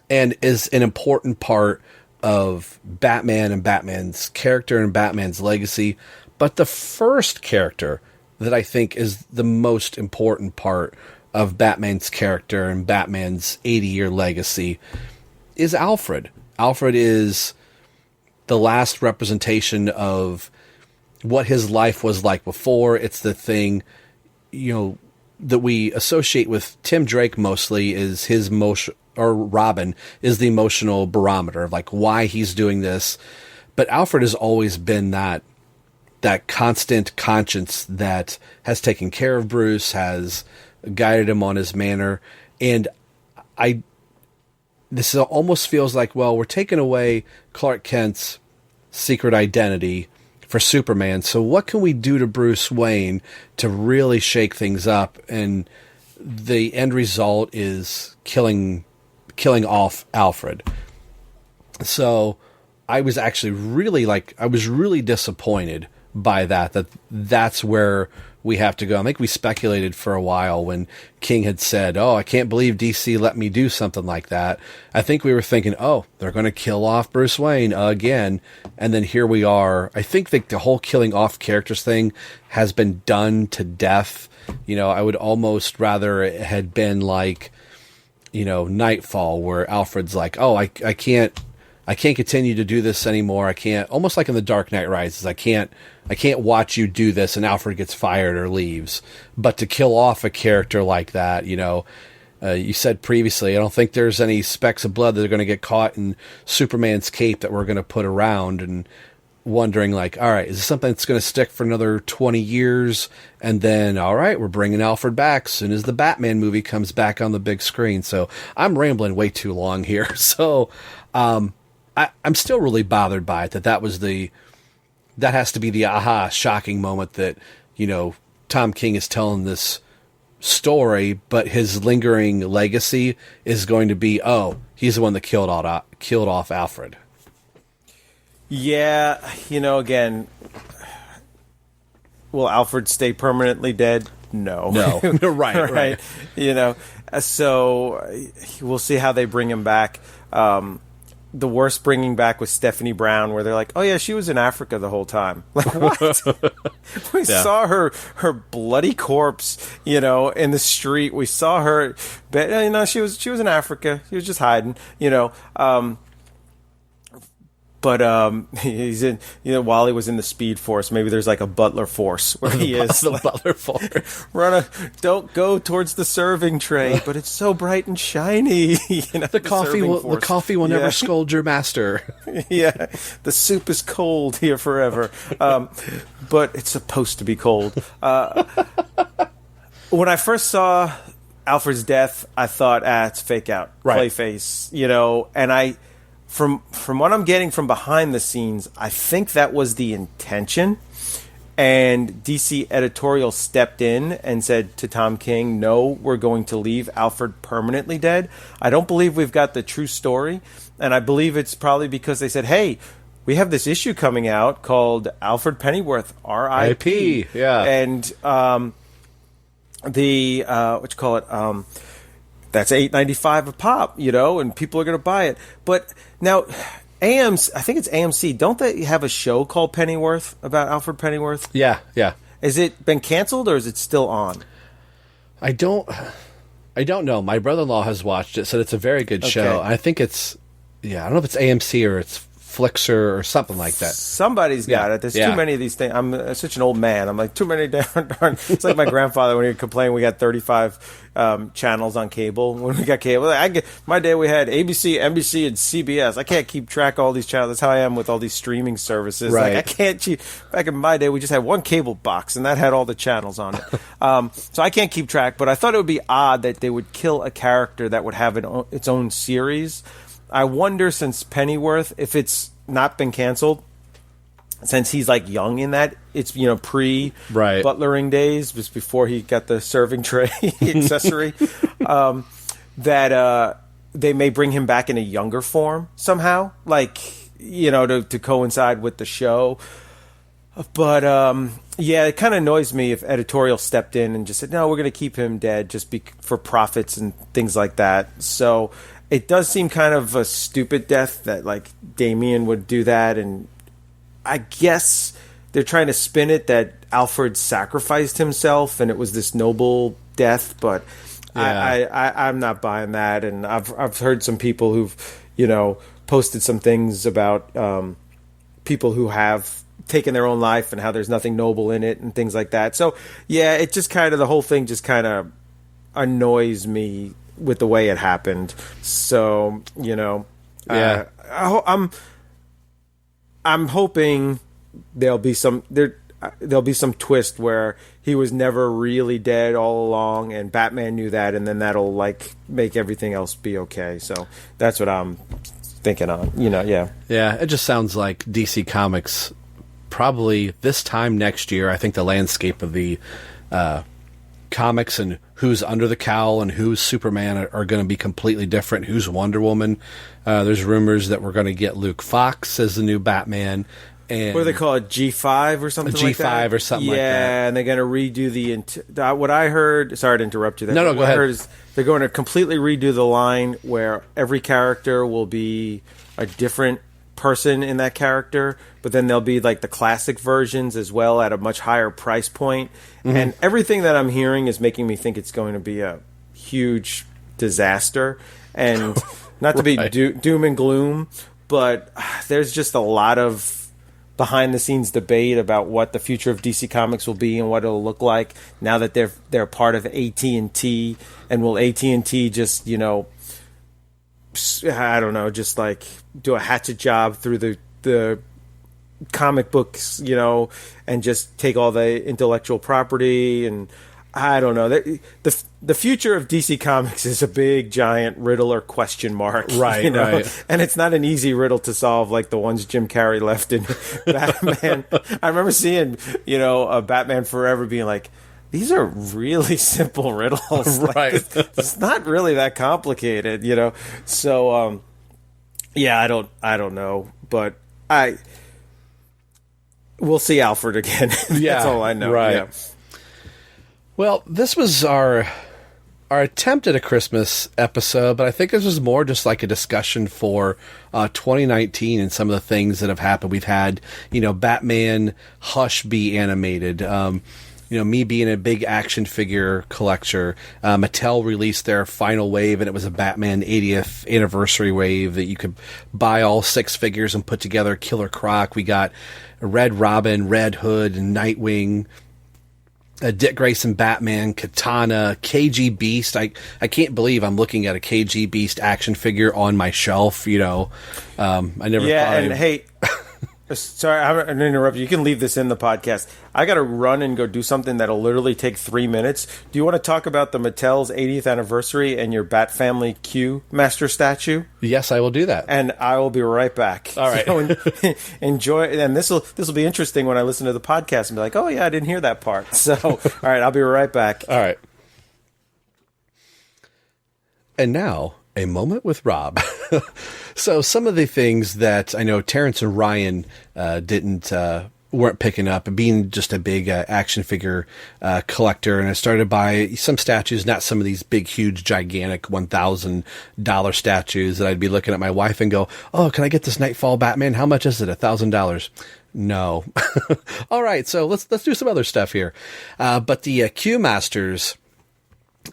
and is an important part of Batman and Batman's character and Batman's legacy. But the first character that I think is the most important part of Batman's character and Batman's 80-year legacy is Alfred. Alfred is the last representation of what his life was like before. It's the thing, that we associate with Tim Drake mostly is his motion, or Robin is the emotional barometer of like why he's doing this. But Alfred has always been that constant conscience that has taken care of Bruce, has guided him on his manner. And this almost feels like, well, we're taking away Clark Kent's secret identity for Superman. So what can we do to Bruce Wayne to really shake things up? And the end result is killing off Alfred. So I was actually really disappointed by that's where we have to go. I think we speculated for a while when King had said, I can't believe DC let me do something like that. I think we were thinking, they're going to kill off Bruce Wayne again. And then here we are. I think that the whole killing off characters thing has been done to death. I would almost rather it had been like, Nightfall, where Alfred's like, I can't continue to do this anymore. I can't, almost like in The Dark Knight Rises, I can't watch you do this, and Alfred gets fired or leaves. But to kill off a character like that, you said previously, I don't think there's any specks of blood that are going to get caught in Superman's cape that we're going to put around, and wondering like, all right, is this something that's going to stick for another 20 years? And then, all right, we're bringing Alfred back as soon as the Batman movie comes back on the big screen. So I'm rambling way too long here. So, I'm still really bothered by it that has to be the shocking moment that, Tom King is telling this story, but his lingering legacy is going to be, he's the one that killed off Alfred. Yeah, again, will Alfred stay permanently dead? No. Right. So we'll see how they bring him back. The worst bringing back was Stephanie Brown, where they're like, oh yeah, she was in Africa the whole time. Like, what? We saw her bloody corpse, in the street. We saw her, but she was in Africa. She was just hiding, But he's in, Wally was in the Speed Force. Maybe there's like a Butler Force where he is. The Butler Force. Don't go towards the serving tray, but it's so bright and shiny. The coffee will never scold your master. Yeah, the soup is cold here forever, but it's supposed to be cold. When I first saw Alfred's death, I thought, it's fake out, right. Clayface, and From what I'm getting from behind the scenes, I think that was the intention. And DC editorial stepped in and said to Tom King, no, we're going to leave Alfred permanently dead. I don't believe we've got the true story. And I believe it's probably because they said, hey, we have this issue coming out called Alfred Pennyworth, R.I.P. Yeah. And that's $8.95 a pop, and people are going to buy it. But now, I think it's AMC. Don't they have a show called Pennyworth about Alfred Pennyworth? Yeah. Has it been canceled or is it still on? I don't know. My brother-in-law has watched it, said it's a very good show. I think it's, I don't know if it's AMC or it's Flixer or something like that. Somebody's got it. There's too many of these things. I'm such an old man. I'm like, too many darn. It's like my grandfather when he would complain we got 35 channels on cable. When we got cable, my day we had ABC, NBC, and CBS. I can't keep track of all these channels. That's how I am with all these streaming services. Right. Like, I can't keep. Back in my day, we just had one cable box, and that had all the channels on it. So I can't keep track. But I thought it would be odd that they would kill a character that would have its own series. I wonder, since Pennyworth, if it's not been canceled, since he's like young in that, it's pre-butlering days, just before he got the serving tray accessory, that they may bring him back in a younger form somehow, like, to coincide with the show. But it kind of annoys me if editorial stepped in and just said, no, we're going to keep him dead just for profits and things like that. So it does seem kind of a stupid death that, like, Damien would do that, and I guess they're trying to spin it that Alfred sacrificed himself and it was this noble death, but I'm not buying that. And I've heard some people who've, posted some things about people who have taken their own life and how there's nothing noble in it and things like that. So, it just kind of, the whole thing just kind of annoys me with the way it happened. So, I'm hoping there'll be some twist where he was never really dead all along, and Batman knew that, and then that'll like make everything else be okay. So that's what I'm thinking on. Yeah, it just sounds like DC Comics probably this time next year. I think the landscape of the comics and who's under the cowl and who's Superman are going to be completely different. Who's Wonder Woman? There's rumors that we're going to get Luke Fox as the new Batman. And what do they call it? G5 or something like that? G5 or something like that. Yeah, and they're going to redo what I heard. Sorry to interrupt you there. No, go ahead. I heard is they're going to completely redo the line where every character will be a different person in that character, but then there'll be like the classic versions as well at a much higher price point. Mm-hmm. And everything that I'm hearing is making me think it's going to be a huge disaster. And not to be doom and gloom, but there's just a lot of behind the scenes debate about what the future of DC Comics will be and what it'll look like now that they're part of AT&T, and will AT&T just, I don't know, just like do a hatchet job through the comic books, and just take all the intellectual property. And I don't know. The future of DC Comics is a big, giant riddle or question mark. Right, right. And it's not an easy riddle to solve like the ones Jim Carrey left in Batman. I remember seeing, a Batman Forever being like, these are really simple riddles. Right. It's not really that complicated, So, I don't know. But we'll see Alfred again. That's all I know. Right. Yeah. Well, this was our attempt at a Christmas episode, but I think this was more just like a discussion for 2019 and some of the things that have happened. We've had, Batman Hush be animated. Me being a big action figure collector, Mattel released their final wave, and it was a Batman 80th anniversary wave that you could buy all 6 figures and put together Killer Croc. We got Red Robin, Red Hood, and Nightwing, Dick Grayson Batman, Katana, KG Beast. I can't believe I'm looking at a KG Beast action figure on my shelf. I never thought. And hey, sorry, I'm going to interrupt you. You can leave this in the podcast. I got to run and go do something that'll literally take 3 minutes. Do you want to talk about the Mattel's 80th anniversary and your Bat Family Q Master statue? Yes, I will do that. And I will be right back. All right. So enjoy. And this will be interesting when I listen to the podcast and be like, oh, yeah, I didn't hear that part. So, all right, I'll be right back. All right. And now, a moment with Rob. So some of the things that I know Terrence and Ryan weren't picking up, being just a big action figure collector, and I started to buy some statues, not some of these big, huge, gigantic $1,000 statues that I'd be looking at my wife and go, oh, can I get this Nightfall Batman? How much is it? $1,000. No. All right, so let's do some other stuff here. But the Q Masters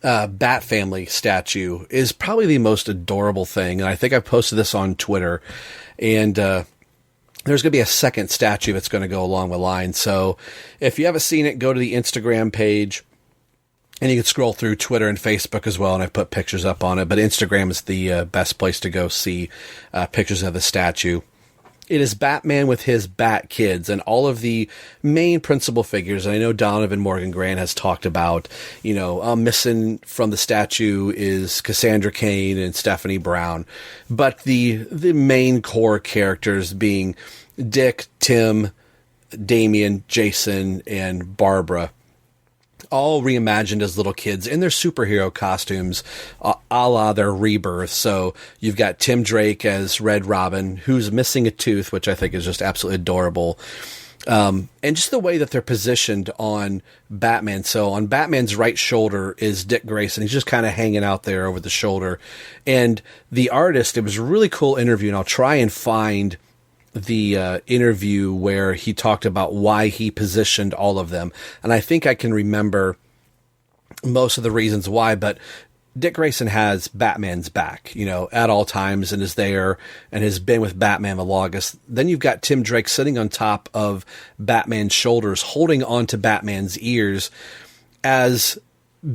Bat Family statue is probably the most adorable thing, and I think I posted this on Twitter, and there's going to be a second statue that's going to go along the line. So if you haven't seen it, go to the Instagram page, and you can scroll through Twitter and Facebook as well, and I've put pictures up on it. But Instagram is the best place to go see pictures of the statue. It is Batman with his Bat Kids and all of the main principal figures. And I know Donovan Morgan Grant has talked about, missing from the statue is Cassandra Cain and Stephanie Brown. But the main core characters being Dick, Tim, Damian, Jason, and Barbara, all reimagined as little kids in their superhero costumes, a la their rebirth. So you've got Tim Drake as Red Robin, who's missing a tooth, which I think is just absolutely adorable. And just the way that they're positioned on Batman. So on Batman's right shoulder is Dick Grayson. He's just kind of hanging out there over the shoulder. And the artist, it was a really cool interview, and I'll try and find the interview where he talked about why he positioned all of them. And I think I can remember most of the reasons why, but Dick Grayson has Batman's back, at all times, and is there and has been with Batman the longest. Then you've got Tim Drake sitting on top of Batman's shoulders, holding onto Batman's ears as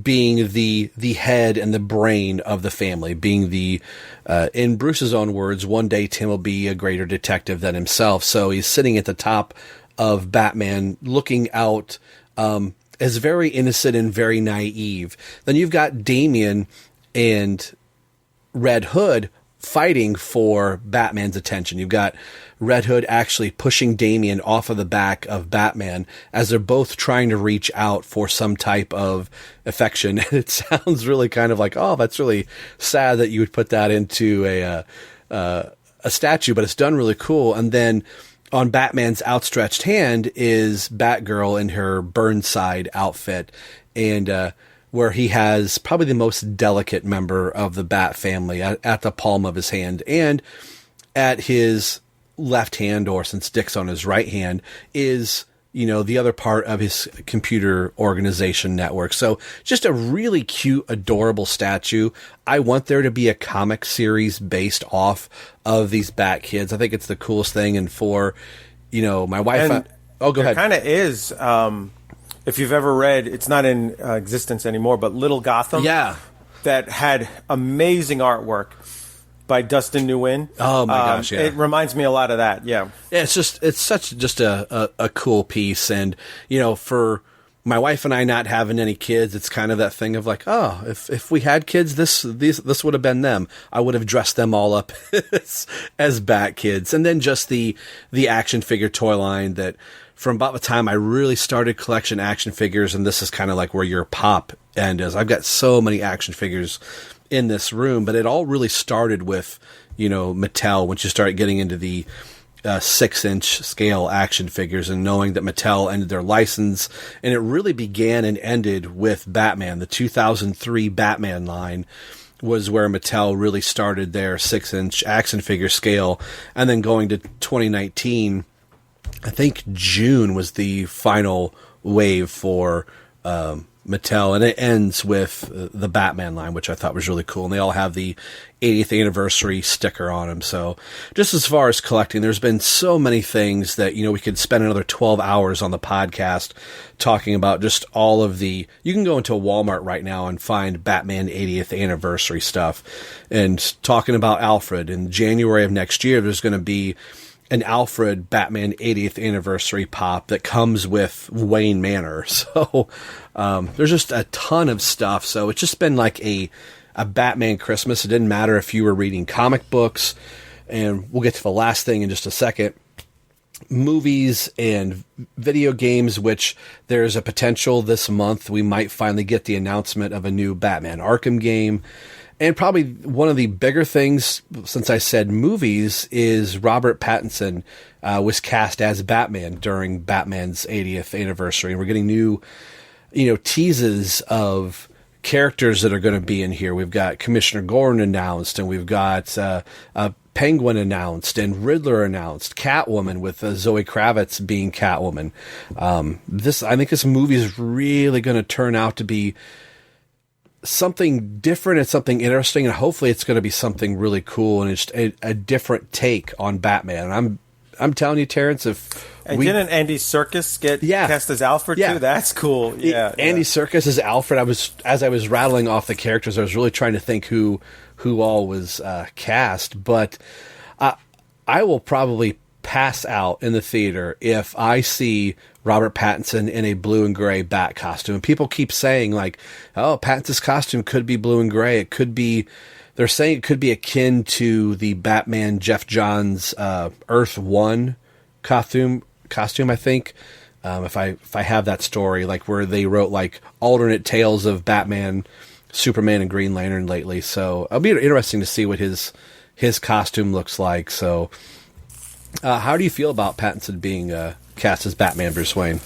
being the head and the brain of the family, being in Bruce's own words, one day Tim will be a greater detective than himself. So he's sitting at the top of Batman, looking out, as very innocent and very naive. Then you've got Damian and Red Hood fighting for Batman's attention. You've got Red Hood actually pushing Damian off of the back of Batman as they're both trying to reach out for some type of affection. And it sounds really kind of like, oh, that's really sad that you would put that into a statue, but it's done really cool. And then on Batman's outstretched hand is Batgirl in her Burnside outfit, and where he has probably the most delicate member of the Bat family at the palm of his hand, and at his left hand, or since Dick's on his right hand, is, the other part of his computer organization network. So just a really cute, adorable statue. I want there to be a comic series based off of these Bat Kids. I think it's the coolest thing. And for, my wife, go ahead. Kind of is, if you've ever read, it's not in existence anymore, but Little Gotham. Yeah. That had amazing artwork by Dustin Nguyen. Oh my gosh, yeah. It reminds me a lot of that, yeah. Yeah, it's such a cool piece. And, for my wife and I not having any kids, it's kind of that thing of like, oh, if we had kids, this would have been them. I would have dressed them all up as Bat Kids. And then just the action figure toy line that from about the time I really started collection action figures, and this is kind of like where your pop end is. I've got so many action figures in this room, but it all really started with, Mattel, when you started getting into the 6-inch scale action figures, and knowing that Mattel ended their license, and it really began and ended with Batman. The 2003 Batman line was where Mattel really started their 6-inch action figure scale, and then going to 2019, I think June was the final wave for Mattel, and it ends with the Batman line, which I thought was really cool. And they all have the 80th anniversary sticker on them. So just as far as collecting, there's been so many things that, we could spend another 12 hours on the podcast talking about just all of the, you can go into a Walmart right now and find Batman 80th anniversary stuff, and talking about Alfred. In January of next year, there's going to be an Alfred Batman 80th anniversary pop that comes with Wayne Manor. So there's just a ton of stuff. So it's just been like a Batman Christmas. It didn't matter if you were reading comic books, and we'll get to the last thing in just a second. Movies and video games, which there's a potential this month we might finally get the announcement of a new Batman Arkham game. And probably one of the bigger things, since I said movies, is Robert Pattinson was cast as Batman during Batman's 80th anniversary. And we're getting new, teases of characters that are going to be in here. We've got Commissioner Gordon announced, and we've got Penguin announced, and Riddler announced, Catwoman with Zoe Kravitz being Catwoman. I think this movie is really going to turn out to be something different and something interesting, and hopefully it's going to be something really cool, and it's a different take on Batman. And I'm telling you, Terrence, and didn't Andy Serkis get cast as Alfred too? That's cool. Yeah, Andy Serkis as Alfred. As I was rattling off the characters, I was really trying to think who all was cast. But I will probably pass out in the theater if I see Robert Pattinson in a blue and gray Bat costume. And people keep saying like, "Oh, Pattinson's costume could be blue and gray. It could be." They're saying it could be akin to the Batman Jeff Johns Earth One costume. I think if I have that story, like where they wrote like alternate tales of Batman, Superman, and Green Lantern lately. So it'll be interesting to see what his costume looks like. So how do you feel about Pattinson being cast as Batman Bruce Wayne?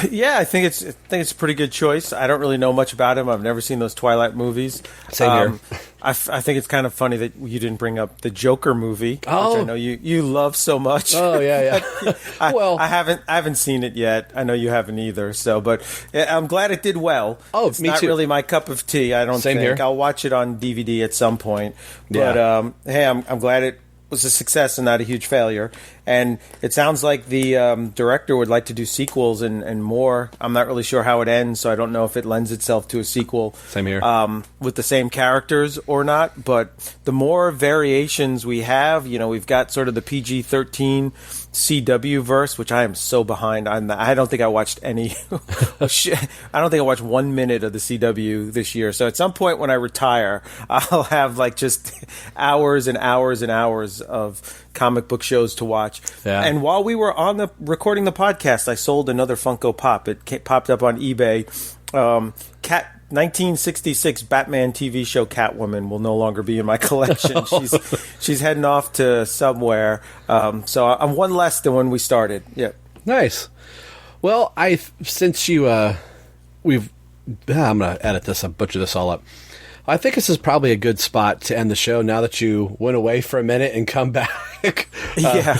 Yeah, I think it's a pretty good choice. I don't really know much about him. I've never seen those Twilight movies. Same here. I think it's kind of funny that you didn't bring up the Joker movie, which I know you love so much. Oh yeah. I haven't seen it yet. I know you haven't either. So, but I'm glad it did well. Oh, it's me not too. really my cup of tea. I don't Same think here. I'll watch it on DVD at some point. But hey, I'm glad it was a success and not a huge failure. And it sounds like the director would like to do sequels and more. I'm not really sure how it ends, so I don't know if it lends itself to a sequel. Same here. With the same characters or not. But the more variations we have, we've got sort of the PG-13 CW verse, which I am so behind on that. I don't think I watched any. I don't think I watched 1 minute of the CW this year. So at some point when I retire, I'll have like just hours and hours and hours of comic book shows to watch. Yeah. And while we were recording the podcast, I sold another Funko Pop. It popped up on eBay. 1966 Batman TV show Catwoman will no longer be in my collection. She's heading off to somewhere. So I'm one less than when we started. Yeah. Nice. Well, I'm gonna edit this. I'll butcher this all up. I think this is probably a good spot to end the show now that you went away for a minute and come back. Yeah.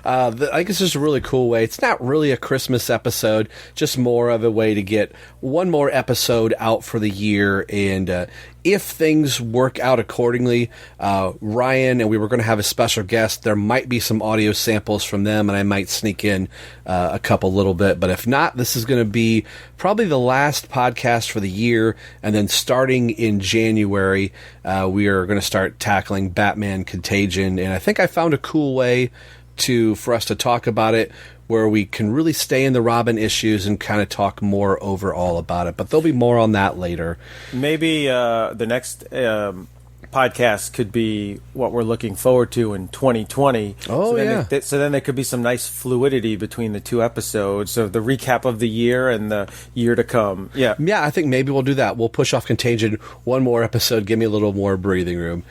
I think it's just a really cool way. It's not really a Christmas episode, just more of a way to get one more episode out for the year. And if things work out accordingly, Ryan and we were going to have a special guest. There might be some audio samples from them, and I might sneak in a couple little bit. But if not, this is going to be probably the last podcast for the year. And then starting in January, we are going to start tackling Batman Contagion. And I think I found a cool way for us to talk about it, where we can really stay in the Robin issues and kind of talk more overall about it. But there'll be more on that later. Maybe the next podcast could be what we're looking forward to in 2020. Oh, so then there could be some nice fluidity between the two episodes. So the recap of the year and the year to come. Yeah. Yeah, I think maybe we'll do that. We'll push off Contagion one more episode, give me a little more breathing room.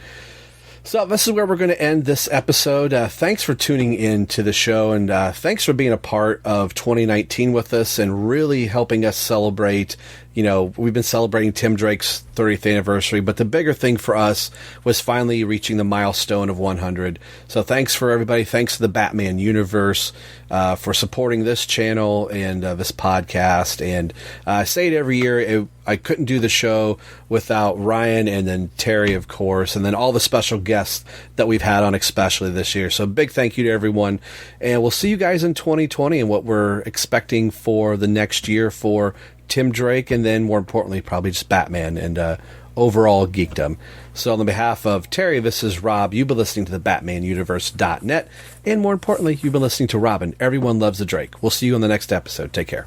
So this is where we're going to end this episode. Thanks for tuning in to the show, and thanks for being a part of 2019 with us and really helping us celebrate. We've been celebrating Tim Drake's 30th anniversary, but the bigger thing for us was finally reaching the milestone of 100. So thanks for everybody. Thanks to the Batman universe for supporting this channel and this podcast. And I say it every year, I couldn't do the show without Ryan and then Terry, of course, and then all the special guests that we've had on, especially this year. So big thank you to everyone. And we'll see you guys in 2020 and what we're expecting for the next year for Tim Drake, and then more importantly, probably just Batman and overall geekdom. So on behalf of Terry, this is Rob. You've been listening to the BatmanUniverse.net, and more importantly, you've been listening to Robin. Everyone loves the Drake. We'll see you on the next episode. Take care.